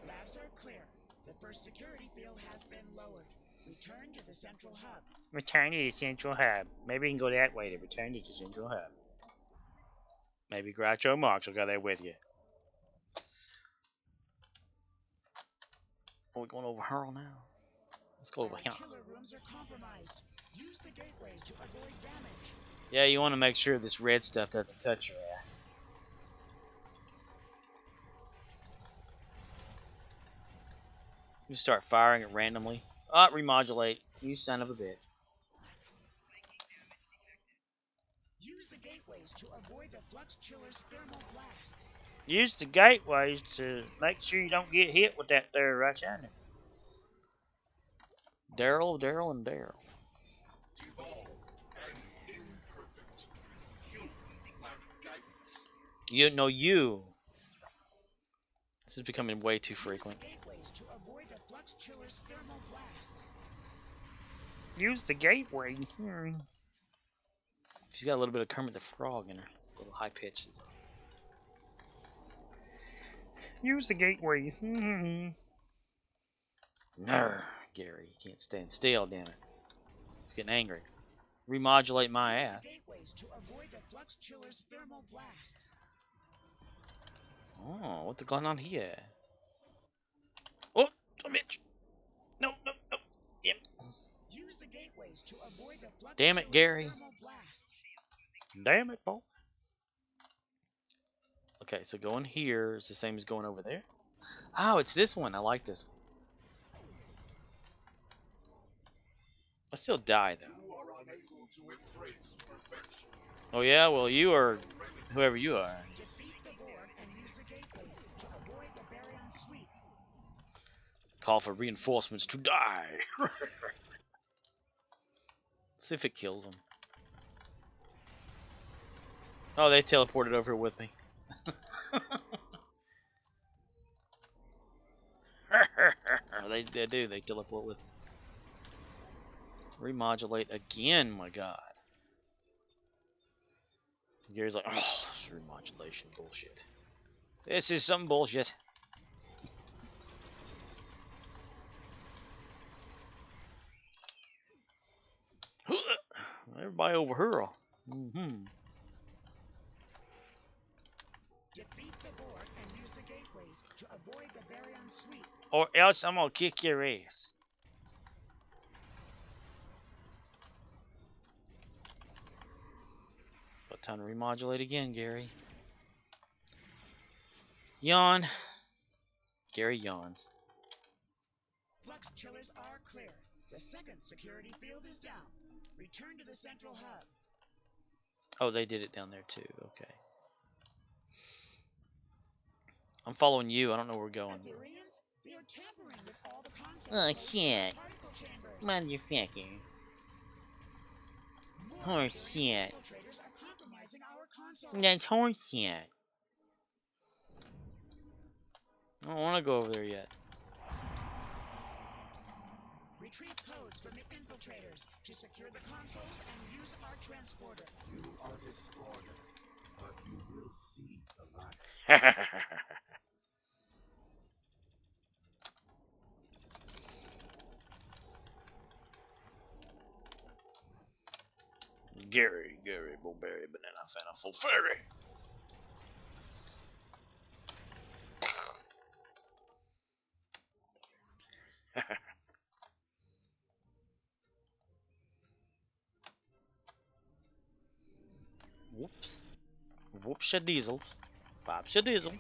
S3: Labs are clear. The first security field has been lowered. Return to the central hub.
S4: Return to the central hub. Maybe we can go that way to return to the central hub. Maybe Groucho Marx will go there with you.
S1: Are we going over Hurl now? Let's go over here.
S3: Killer rooms are compromised. Use the gateways to avoid damage.
S1: Yeah, you want to make sure this red stuff doesn't touch your ass. You start firing it randomly. Remodulate. You son of a bitch.
S3: Use the gateways to avoid the flux chiller's thermal blasts.
S4: Use the gateways to make sure you don't get hit with that there right yonder.
S1: Daryl, and Daryl. You know you. This is becoming way too frequent.
S4: Use the gateway.
S1: She's got a little bit of Kermit the Frog in her. It's a little high pitched.
S4: Use the gateways.
S1: Gary, you can't stand still, damn it. He's getting angry. Remodulate my ass. Oh, what the going on here? Oh, bitch. No. Damn it.
S3: Use the gateways to avoid the flux
S1: Damn it, Gary.
S4: Damn it, boy.
S1: Okay, so going here is the same as going over there. Oh, it's this one. I like this one. I still die, though. Oh, yeah? Well, you are whoever you are. Call for reinforcements to die. See if it kills them. Oh, they teleported over here with me. They do. They teleport with me. Remodulate again, my god. Gary's like, oh, this remodulation bullshit. This is some bullshit. Everybody over here.
S3: Defeat the board and use the gateways to avoid the Baryon sweep.
S1: Or else I'm gonna kick your ass. But time to remodulate again, Gary. Yawn. Gary yawns.
S3: Flux chillers are clear. The second security field is down. Return to the central hub.
S1: Oh, they did it down there too. Okay. I'm following you. I don't know where we're going.
S3: Ethereans, they are tampering with all the concepts.
S1: Oh, shit.
S3: Particle chambers.
S1: Motherfucker.
S3: More
S1: Horse shit.
S3: infiltrators are compromising our consoles.
S1: That's horse shit. I don't want to go over there yet.
S3: Retrieve codes from the infiltrators to secure the consoles and use our transporter.
S2: You are destroyed, but you will see the light.
S1: Gary, Blueberry, Banana, Fanta, Full Fairy. Whoops. Whoops, your diesels. Pops your diesel.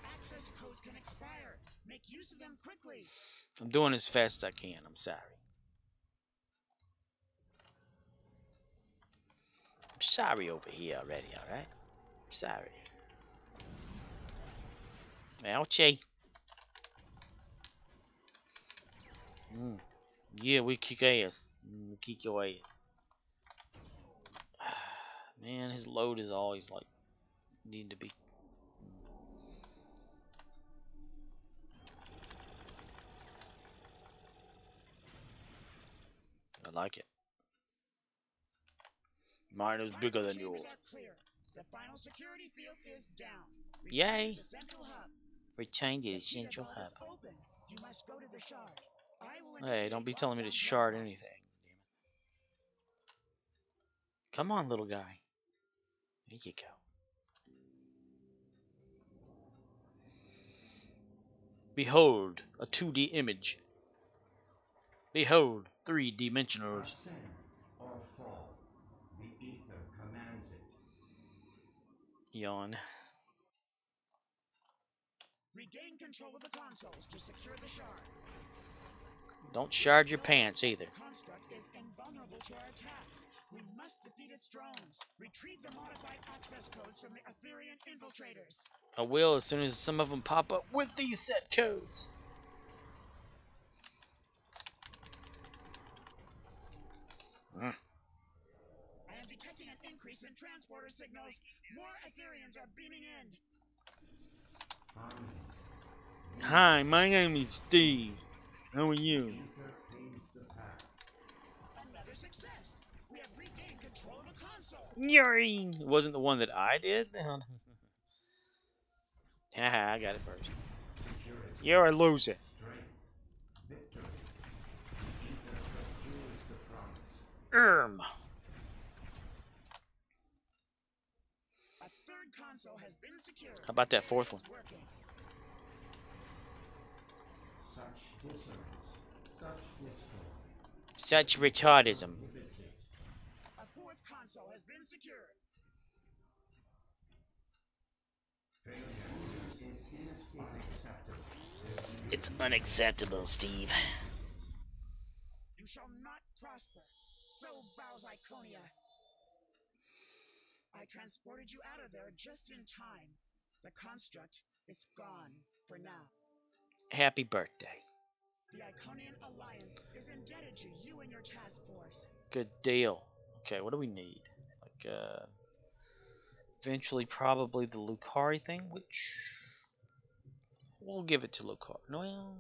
S3: Access codes can expire. Make use of them quickly.
S1: I'm doing as fast as I can. I'm sorry. I'm sorry over here already, alright? I'm sorry. Ouchie. Yeah, we kick ass. We kick your ass. Man, his load is always like needing to be. I like it. Mine is bigger than yours.
S3: The final security field is down.
S1: Yay!
S3: The central hub.
S1: Return to the
S3: The
S1: central
S3: vault
S1: hub.
S3: is open. You must go to the shard. I will
S1: Hey, don't be telling me to shard anything. Damn it. Come on, little guy. There you go. Behold, a 2D image. Behold, 3-dimensionals.
S5: Ascend or fall. The ether commands it.
S1: Yawn.
S3: Regain control of the consoles to secure the shard.
S1: Don't shard your pants either.
S3: This construct is invulnerable to our attacks. We must defeat its drones. Retrieve the modified access codes from the Etherean infiltrators.
S1: I will as soon as some of them pop up with these set codes.
S3: I am detecting an increase in transporter signals. More Ethereans are beaming in.
S5: Harmony.
S1: Hi, my name is Steve. How are you?
S5: Ether paves the path.
S3: Another success. We have regained control of the console.
S1: Yuri! It wasn't the one that I did? Haha, I got it first.
S5: Security.
S1: You're a loser.
S5: Strength. Victory. Ether secures the promise.
S3: A third console has been secured.
S1: How about that fourth one?
S3: Working.
S5: Such dissonance. Such discord.
S1: Such retardism.
S5: Prohibits it.
S3: A fourth console has been secured.
S5: Failure is unacceptable.
S1: It's unacceptable, Steve.
S3: You shall not prosper. So bows Iconia. I transported you out of there just in time. The construct is gone for now.
S1: Happy birthday.
S3: The Iconian Alliance is indebted to you and your task force.
S1: Good deal. Okay, what do we need? Like, eventually probably the Lucari thing, which we'll give it to Lucari. No,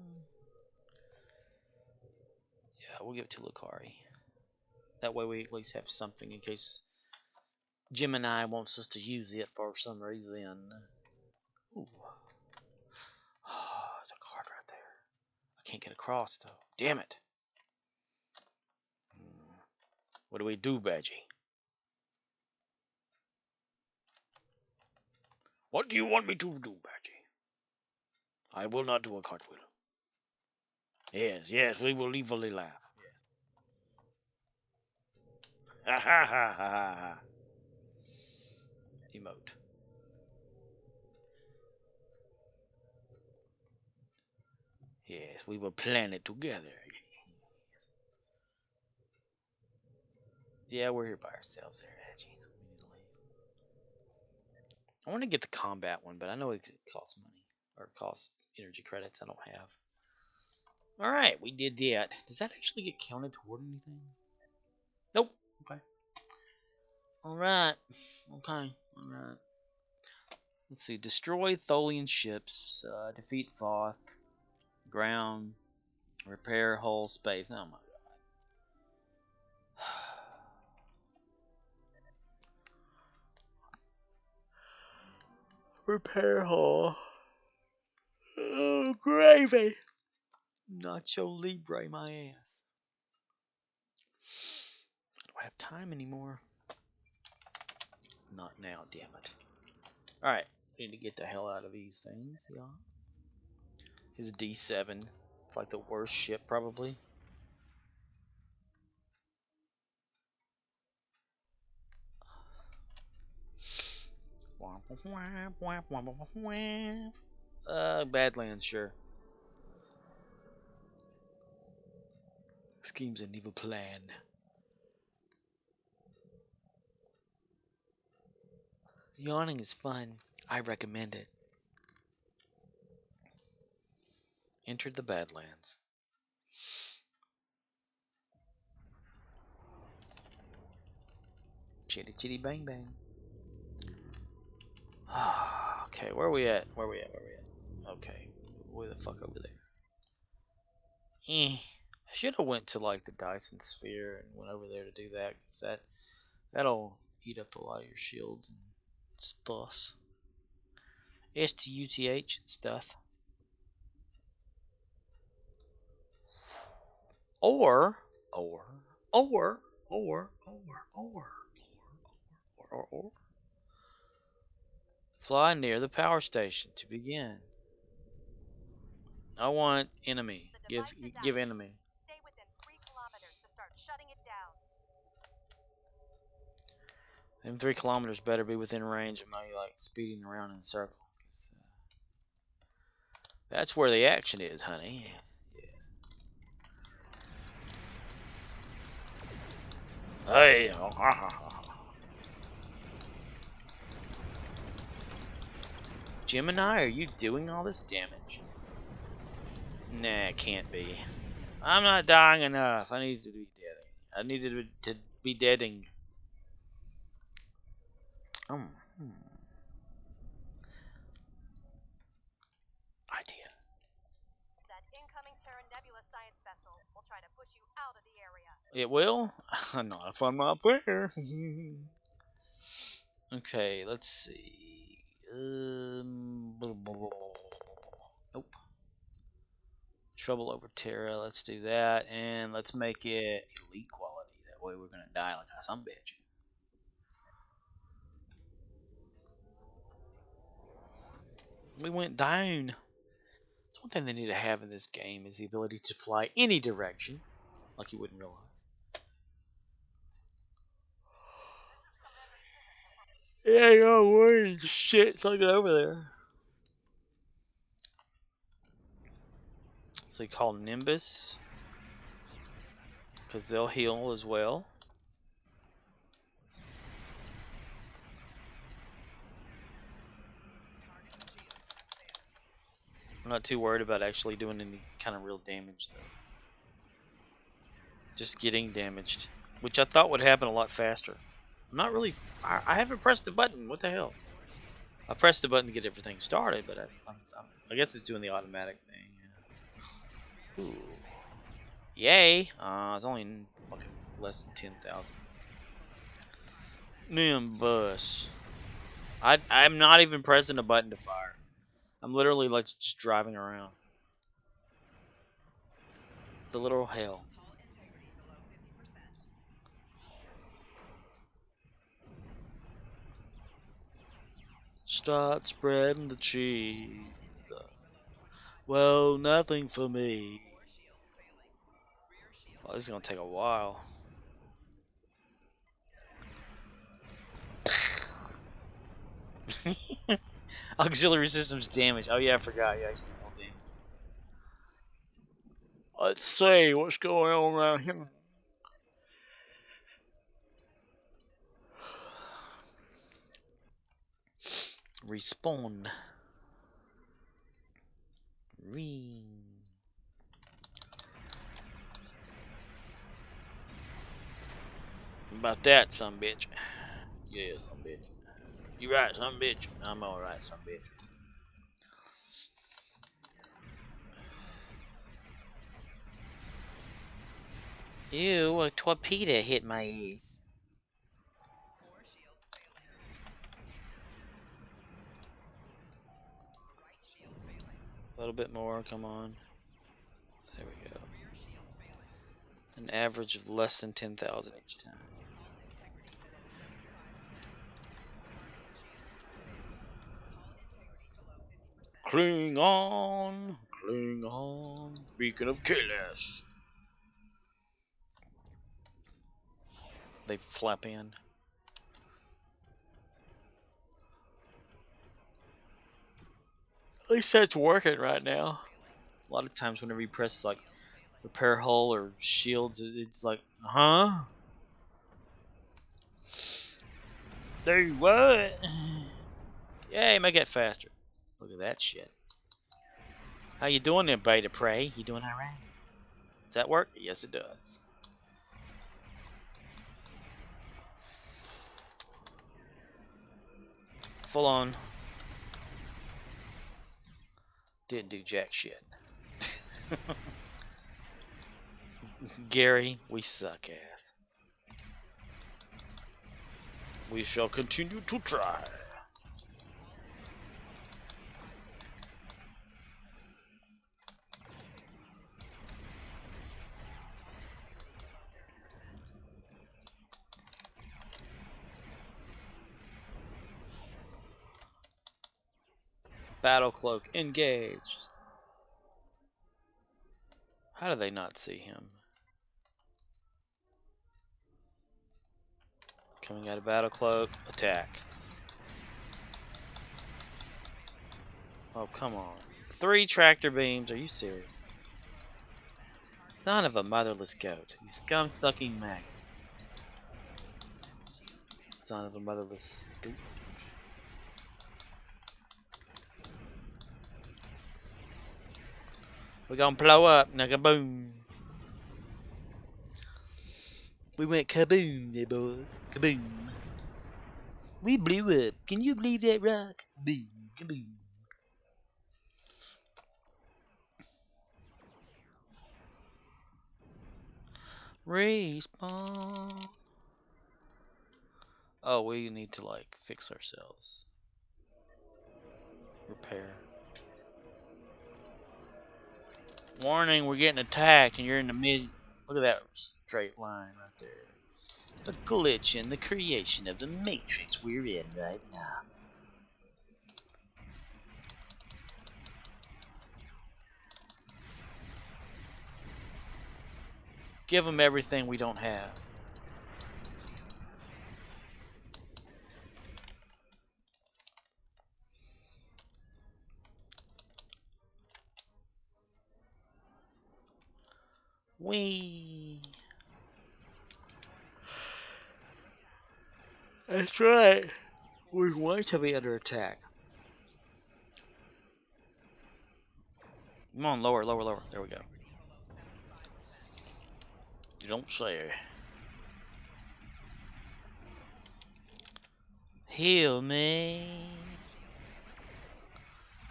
S1: We'll give it to Lucari. That way we at least have something in case Gemini wants us to use it for some reason. Ooh. Oh, there's a card right there. I can't get across though. Damn it. What do we do, Badgie? What do you want me to do, Badgie? I will not do a cartwheel. Yes, yes, we will evilly laugh. Yes. Ha ha ha ha ha. Emote. Yes, we will plan it together. Yeah, we're here by ourselves there, Badgie. We need to leave. I want to get the combat one, but I know it costs money. Or it costs energy credits I don't have. Alright, we did that. Does that actually get counted toward anything? Nope. Okay. Alright. Okay. Alright. Let's see. Destroy Tholian ships. Defeat Voth. Ground. Repair hull space. Oh my god. Repair hull. Oh, gravy. Nacho Libre, my ass. Do I have time anymore? Not now, damn it. Alright, need to get the hell out of these things, y'all. His D7. It's like the worst ship, probably. Badlands, sure. Scheme's an evil plan. Yawning is fun. I recommend it. Entered the Badlands. Chitty chitty bang bang. Okay, where are we at? Where are we at? Okay, where the fuck over there? I should have went to like the Dyson Sphere and went over there to do that, because that'll eat up a lot of your shields and stuff. STUTH stuff. Or fly near the power station to begin. I want enemy. Give enemy.
S6: Stay within 3 kilometers to start shutting it down.
S1: Them 3 kilometers better be within range of my like speeding around in a circle. That's where the action is, honey. Yes. Hey. Gemini, are you doing all this damage? Nah, it can't be. I'm not dying enough. I need to be dead. I needed to be deading. Idea.
S6: That incoming Terra Nebula science vessel will try to push you out of the area.
S1: It will? Not if I'm not there. Okay, let's see. Nope. Trouble over Terra. Let's do that, and let's make it elite quality. That way we're gonna die like some bitch. We went down. That's one thing they need to have in this game is the ability to fly any direction, like you wouldn't realize. Yeah, no worries. Shit, look over there. So they call Nimbus, because they'll heal as well. I'm not too worried about actually doing any kind of real damage, though. Just getting damaged, which I thought would happen a lot faster. I'm not really. I haven't pressed the button. What the hell? I pressed the button to get everything started, but I guess it's doing the automatic thing. Yeah. Ooh. Yay! It's only fucking less than 10,000. Nimbus. I'm not even pressing a button to fire. I'm literally like just driving around. The literal hell. Start spreading the cheese. Well, nothing for me. Well, this is gonna take a while. Auxiliary systems damaged. Oh yeah, I forgot. You actually know damage. Let's see what's going on around here. Respawn. About that, son bitch. Yeah, son bitch. You right, son bitch. I'm alright, son bitch. Ew, a torpedo hit my ass. A little bit more, come on. There we go. An average of less than 10,000 each time. Cling on, beacon of chaos. They flap in. At least that's working right now. A lot of times whenever you press like repair hull or shields, it's like, huh? Do what? Yay, make it faster. Look at that shit. How you doing there, Beta Prey? You doing alright? Does that work? Yes, it does. Full on. Didn't do jack shit. Gary, we suck ass. We shall continue to try. Battle cloak engaged. How do they not see him? Coming out of battle cloak, attack. Oh, come on. 3 tractor beams, are you serious? Son of a motherless goat. You scum-sucking maggot. Son of a motherless goat. We're gonna blow up, now kaboom. We went kaboom there, boys. Kaboom. We blew up. Can you believe that, Rock? Boom, kaboom. Respawn. Oh, we need to like fix ourselves. Repair. Warning, we're getting attacked and you're in the mid. Look at that straight line right there. The glitch in the creation of the matrix we're in right now. Give them everything we don't have. Wee. That's right. We're going to be under attack. Come on, lower, lower, lower. There we go. You don't say. Heal me.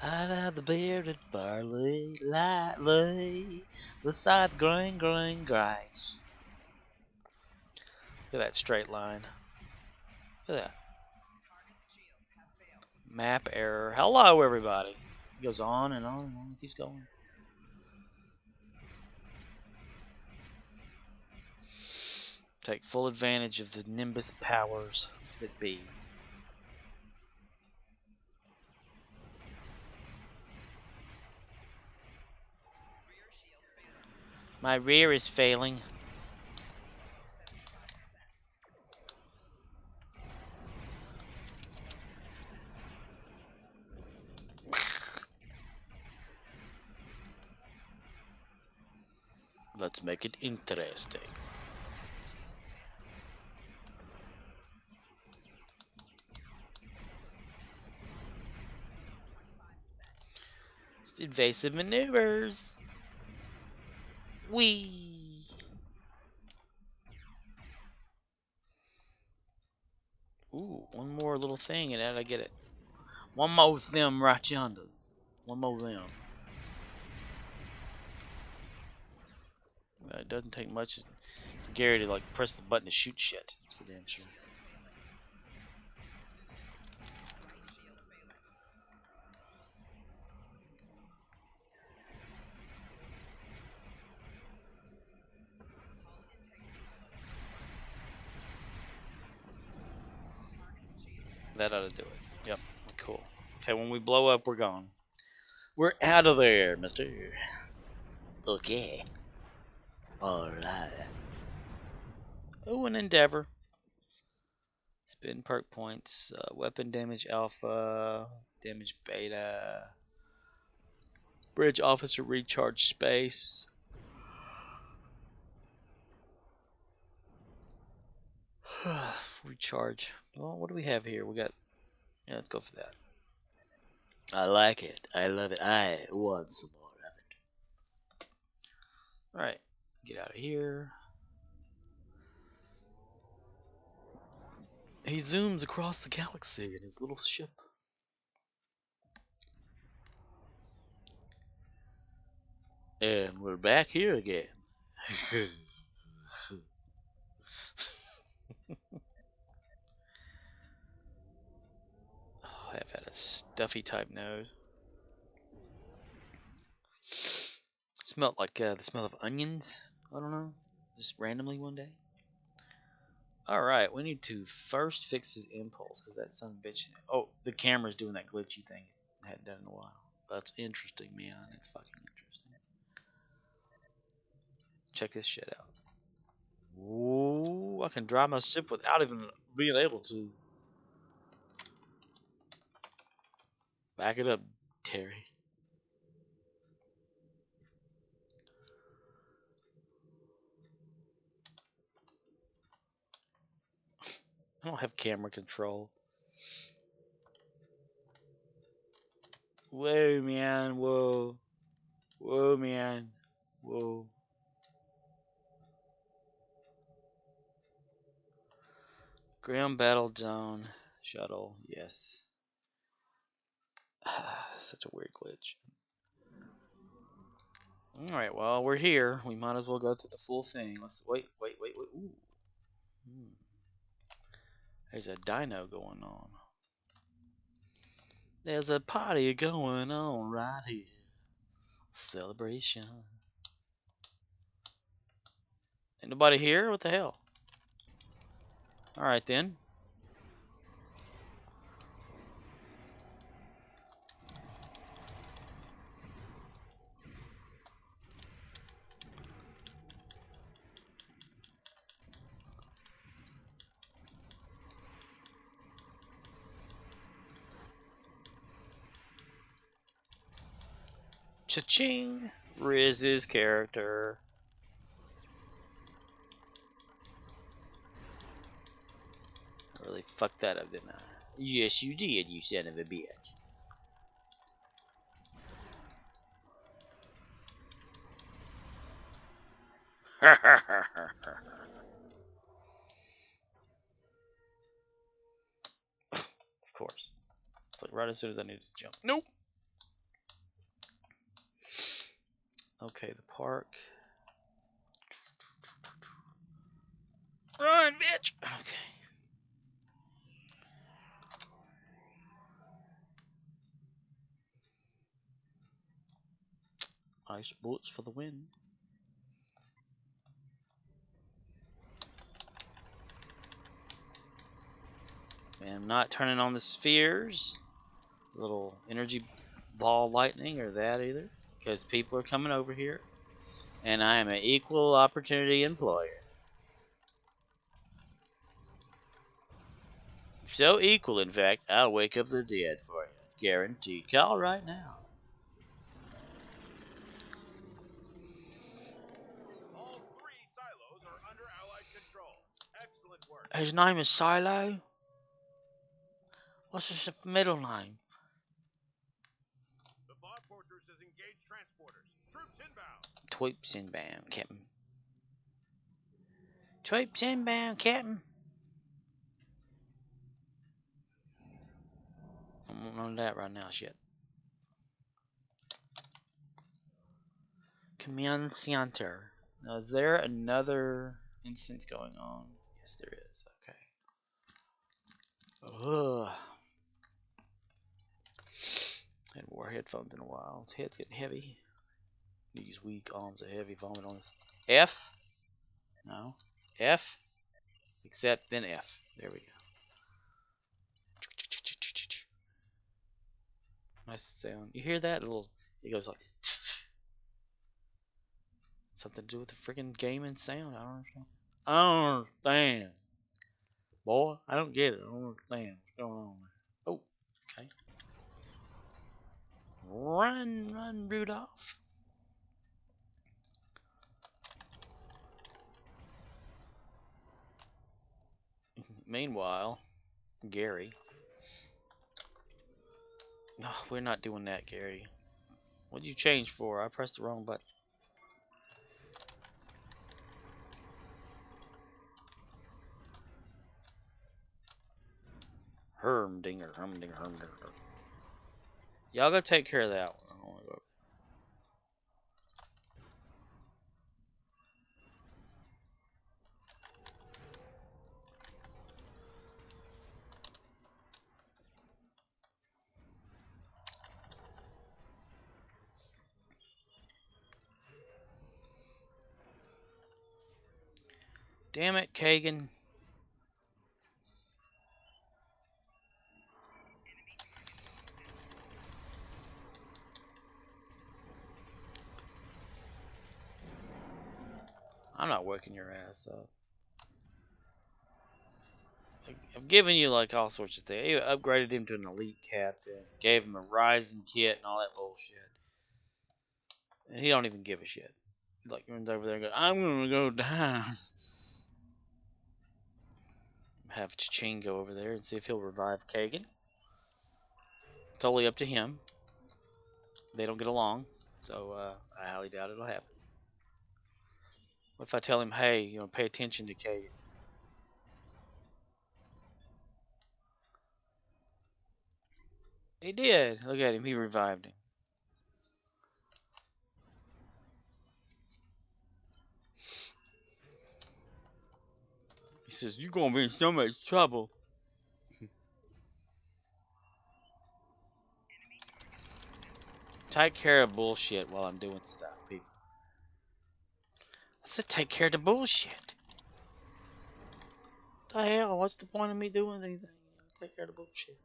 S1: Out of the bearded barley, lightly, the scythe growing grass. Look at that straight line. Look at that. Map error. Hello, everybody. It goes on and on and on. It keeps going. Take full advantage of the Nimbus powers that be. My rear is failing. Let's make it interesting. It's evasive maneuvers. Whee! Ooh, one more little thing and then I get it. One more them right yonder. One more them. It doesn't take much for Gary to like press the button to shoot shit. That's for damn sure. That ought to do it. Yep. Cool. Okay, when we blow up, we're gone. We're out of there, mister. Okay. Alright. Oh, an endeavor. Spin perk points. Weapon damage alpha. Damage beta. Bridge officer recharge space. Recharge. Well, what do we have here? We got. Yeah, let's go for that. I like it. I love it. I want some more of it. Alright. Get out of here. He zooms across the galaxy in his little ship. And we're back here again. Oh, I've had a stuffy type nose. Smelled like the smell of onions. I don't know. Just randomly one day. Alright, we need to first fix his impulse because that son of a bitch. Oh, the camera's doing that glitchy thing. I hadn't done in a while. That's interesting, man. It's fucking interesting. Check this shit out. Ooh, I can drive my ship without even being able to. Back it up, Terry. I don't have camera control. Whoa, man. Whoa. Whoa, man. Whoa. Ground battle zone. Shuttle. Yes. Such a weird glitch. Alright, well, we're here. We might as well go through the full thing. Let's wait. Ooh. There's a dino going on. There's a party going on right here. Celebration. Ain't nobody here? What the hell? Alright then. Cha-ching! Riz's character. I really fucked that up, didn't I? Yes, you did, you son of a bitch. Of course. It's like right as soon as I need to jump. Nope. Okay, the park. Run, bitch! Okay. Ice bullets for the win. And I'm not turning on the spheres. Little energy ball lightning or that either. Because people are coming over here. And I am an equal opportunity employer. So equal, in fact, I'll wake up the dead for you. Guaranteed. Call right now.
S2: All 3 silos are under Allied control. Excellent work.
S1: His name is Silo? What's his middle name?
S2: The Bob Fortress has engaged transporters. Troops inbound.
S1: Tweeps inbound, Captain. Tweeps inbound, Captain. I don't know that right now, shit. Command Center. Now, is there another instance going on? Yes, there is. Okay. Ugh. Hadn't wore headphones in a while. His head's getting heavy. These weak arms are heavy. Vomit on this. F? No. F? Except then F. There we go. Nice sound. You hear that? It goes like something to do with the freaking gaming sound. I don't understand. I don't understand. Boy, I don't get it. I don't understand what's going on there. Oh, okay. Run, Rudolph. Meanwhile, Gary. No, we're not doing that, Gary. What did you change for? I pressed the wrong button. Hermdinger. Y'all go take care of that one. I don't wanna go. Damn it, Kagan. I'm not waking your ass up. I've given you like all sorts of things. I upgraded him to an elite captain, gave him a rising kit and all that bullshit. And he don't even give a shit. He like runs over there and goes, I'm gonna go down. Have Cha-Ching go over there and see if he'll revive Kagan. Totally up to him. They don't get along, so I highly doubt it'll happen. What if I tell him, hey, pay attention to Kagan? He did. Look at him. He revived him. He says, you're going to be in so much trouble. Take care of bullshit while I'm doing stuff, people. I said take care of the bullshit. What the hell? What's the point of me doing anything? Take care of the bullshit.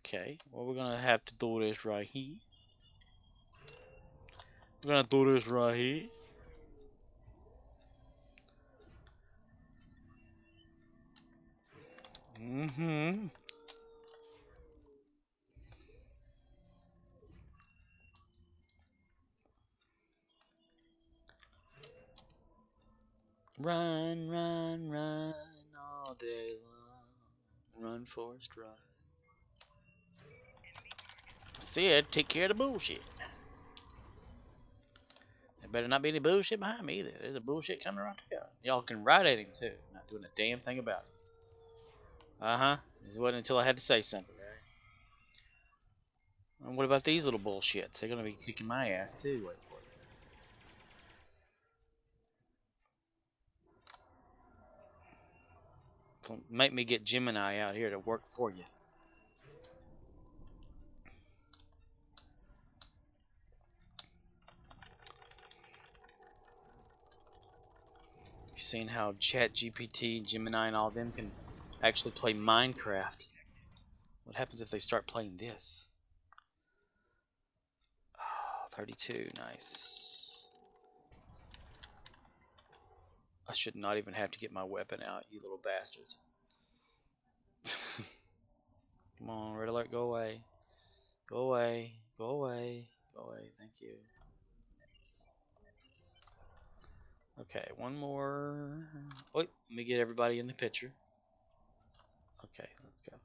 S1: Okay, well, we're going to have to do this right here. We're going to do this right here. Mm-hmm. Run all day long. Run, Forrest, run. Said, take care of the bullshit. There better not be any bullshit behind me either. There's a bullshit coming right there. Y'all can ride at him too. Not doing a damn thing about it. Uh-huh. It wasn't until I had to say something, right? And what about these little bullshits? They're gonna be kicking my ass too. Wait for it. Don't make me get Gemini out here to work for you. You've seen how ChatGPT, Gemini, and all of them can actually play Minecraft. What happens if they start playing this? Oh, 32, nice. I should not even have to get my weapon out, you little bastards. Come on, red alert, go away. Go away, go away, go away, thank you. Okay, one more. Wait, let me get everybody in the picture. Okay, let's go.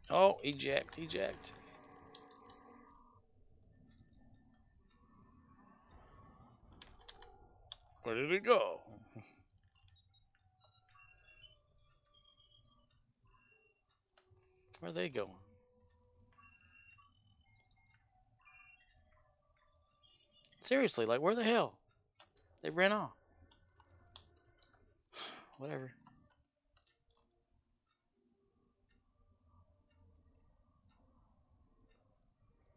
S1: Oh, eject, eject. Where did it go? Where are they going? Seriously, like where the hell? They ran off. Whatever.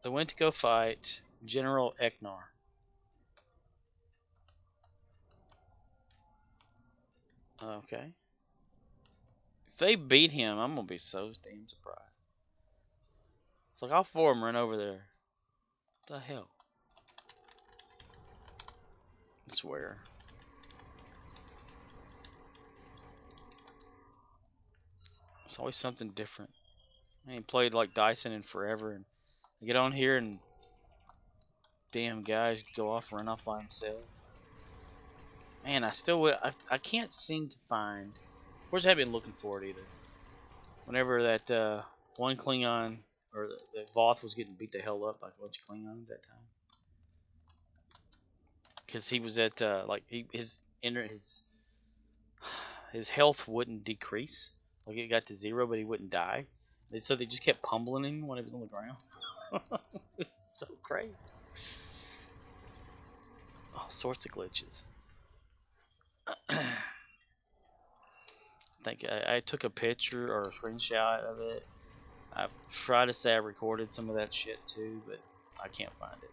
S1: They went to go fight General Eknar. Okay. If they beat him, I'm gonna be so damn surprised. It's like all four of them run over there. What the hell? I swear. It's always something different. I ain't played like Dyson in forever, and I get on here and damn guys go off, run off by himself. Man, I can't seem to find. Of course, I haven't been looking for it either. Whenever that one Klingon or the Voth was getting beat the hell up by a bunch of Klingons that time, because he was at his health wouldn't decrease, like it got to zero, but he wouldn't die. So they just kept pummeling him when he was on the ground. It's so crazy. All sorts of glitches. I think I took a picture or a screenshot of it. I tried to say I recorded some of that shit too, but I can't find it.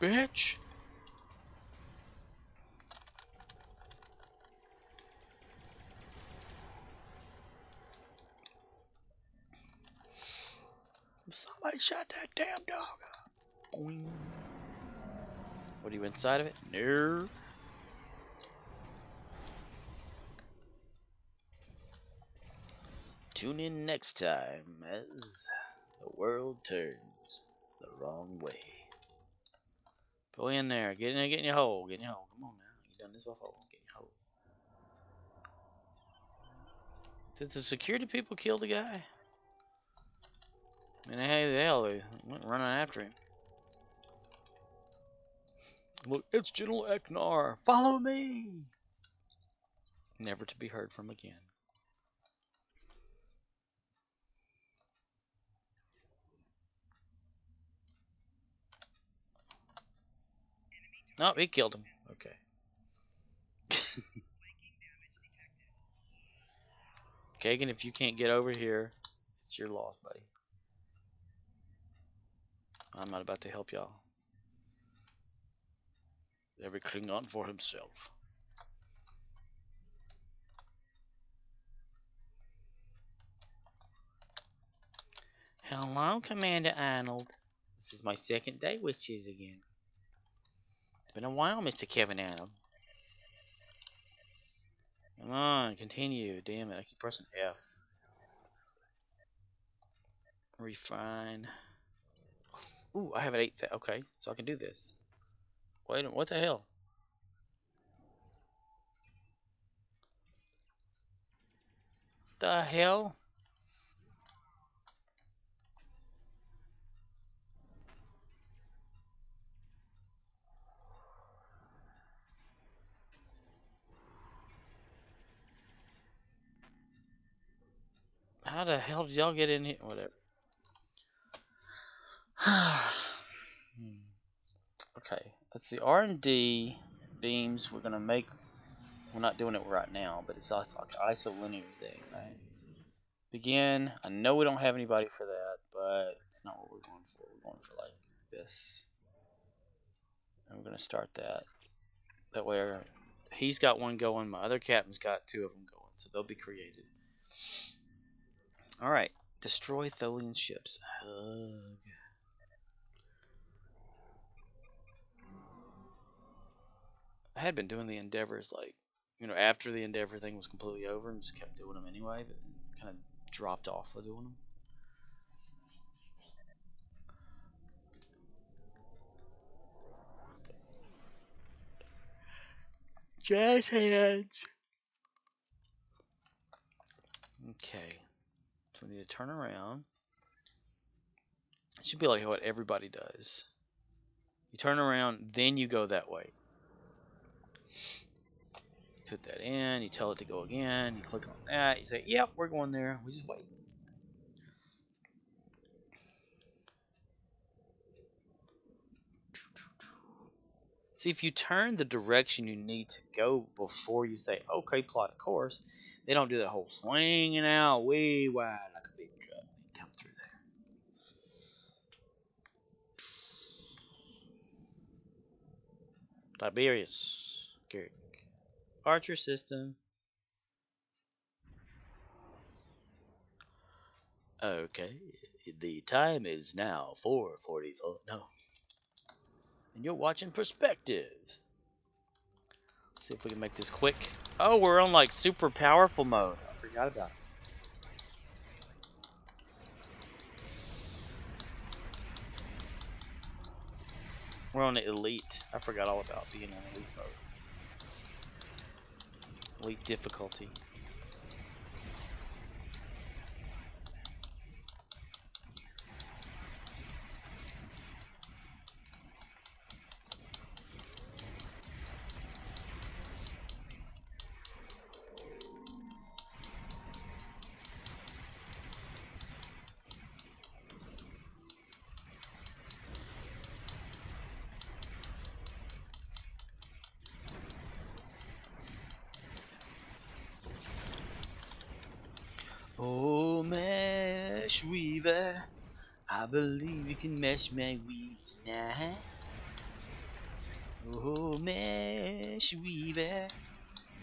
S1: Bitch! Somebody shot that damn dog. Boing. What are you inside of it? No. Tune in next time as the world turns the wrong way. Go in there. Get in there. Get in your hole. Get in your hole. Come on now. You done this before. Get in your hole. Did the security people kill the guy? I mean, hey, the hell, they went running after him. Look, it's General Eknar. Follow me. Never to be heard from again. Oh, he killed him. Okay. Kagan, if you can't get over here, it's your loss, buddy. I'm not about to help y'all. Every Klingon for himself. Hello, Commander Arnold. This is my second day with you again. It's been a while, Mr. Kevin Arnold. Come on, continue. Damn it, I keep pressing F. Refine. Ooh, I have an 8. Okay, so I can do this. Wait a minute, what the hell? The hell? How the hell did y'all get in here? Whatever. Okay, let's see. R&D beams. We're gonna make. We're not doing it right now, but it's also like an isolinear thing, right? Begin. I know we don't have anybody for that, but it's not what we're going for. We're going for like this, and we're gonna start that. That way, he's got one going. My other captain's got 2 of them going, so they'll be created. All right. Destroy Tholian ships. I had been doing the endeavors like, after the endeavor thing was completely over, and just kept doing them anyway, but kind of dropped off of doing them. Jazz hands. Okay. So we need to turn around. It should be like what everybody does. You turn around, then you go that way. Put that in, you tell it to go again, you click on that, you say, yep, we're going there. We just wait. See, if you turn the direction you need to go before you say, okay, plot a course, they don't do that whole swinging out way wide like a big truck. They come through there. Tiberius. Garrick. Archer system. Okay. The time is now 4:44. No. And you're watching Perspectives. Let's see if we can make this quick. Oh, we're on like super powerful mode. I forgot about it. We're on the elite. I forgot all about being on elite mode. Elite difficulty. Oh, mesh weaver, I believe you can mesh my weave tonight. Oh, mesh weaver,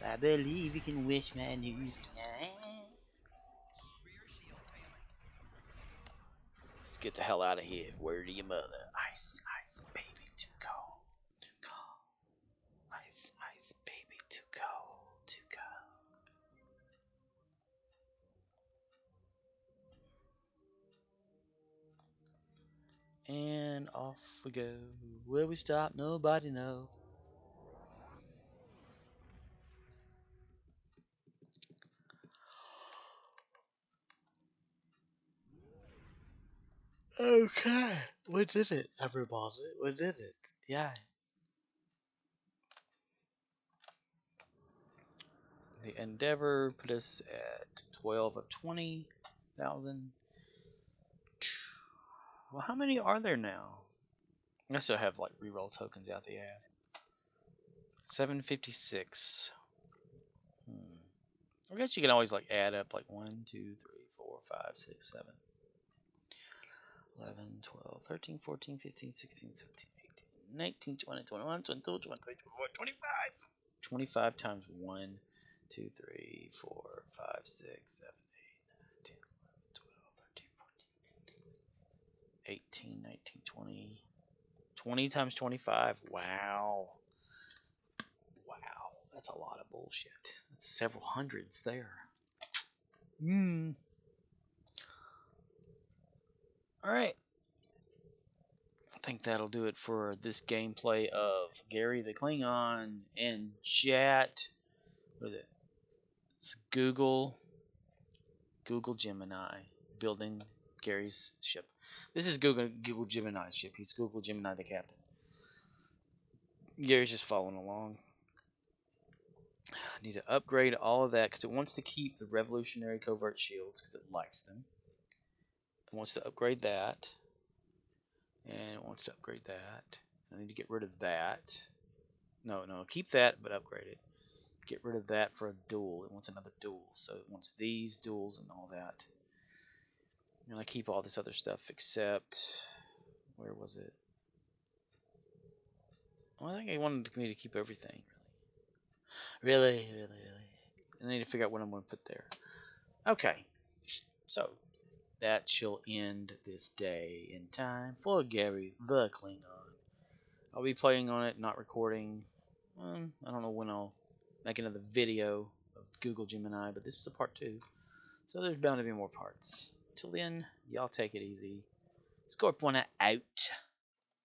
S1: I believe you can wish my new tonight. Let's get the hell out of here. Word to your mother. Ice, ice, baby, too cold. Too cold. Ice, ice, baby, too cold. Too cold. And off we go. Where we stop, nobody knows. Okay. We did it, everybody. We did it. Yeah. The Endeavor put us at 12 of 20,000. Well, how many are there now? I still have like reroll tokens out the ass. 756. I guess you can always like add up like 1, 2, 3, 4, 5, 6, 7, 11, 12, 13, 14, 15, 16, 17, 18, 19, 20, 21, 22, 23, 24, 25. 25 times 1, 2, 3, 4, 5, 6, 7, 8, 9, 10, 11, 12, 13, 14, 18, 19, 20. 20 times 25. Wow. Wow. That's a lot of bullshit. That's several hundreds there. Alright. I think that'll do it for this gameplay of Gary the Klingon and Jet. What is it? It's Google Gemini building Gary's ship. This is Google Gemini's ship. He's Google Gemini the captain. Gary's just following along. I need to upgrade all of that because it wants to keep the revolutionary covert shields because it likes them. It wants to upgrade that. And it wants to upgrade that. I need to get rid of that. No, keep that, but upgrade it. Get rid of that for a dual. It wants another dual. So it wants these duals and all that. And I keep all this other stuff except... Where was it? Well, I think I wanted me to keep everything. Really. I need to figure out what I'm going to put there. Okay. So, that shall end this day in time for Gary the Klingon. I'll be playing on it, not recording. I don't know when I'll make another video of Google Gemini, but this is a part 2. So there's bound to be more parts. Till then, y'all take it easy. Scorpona out.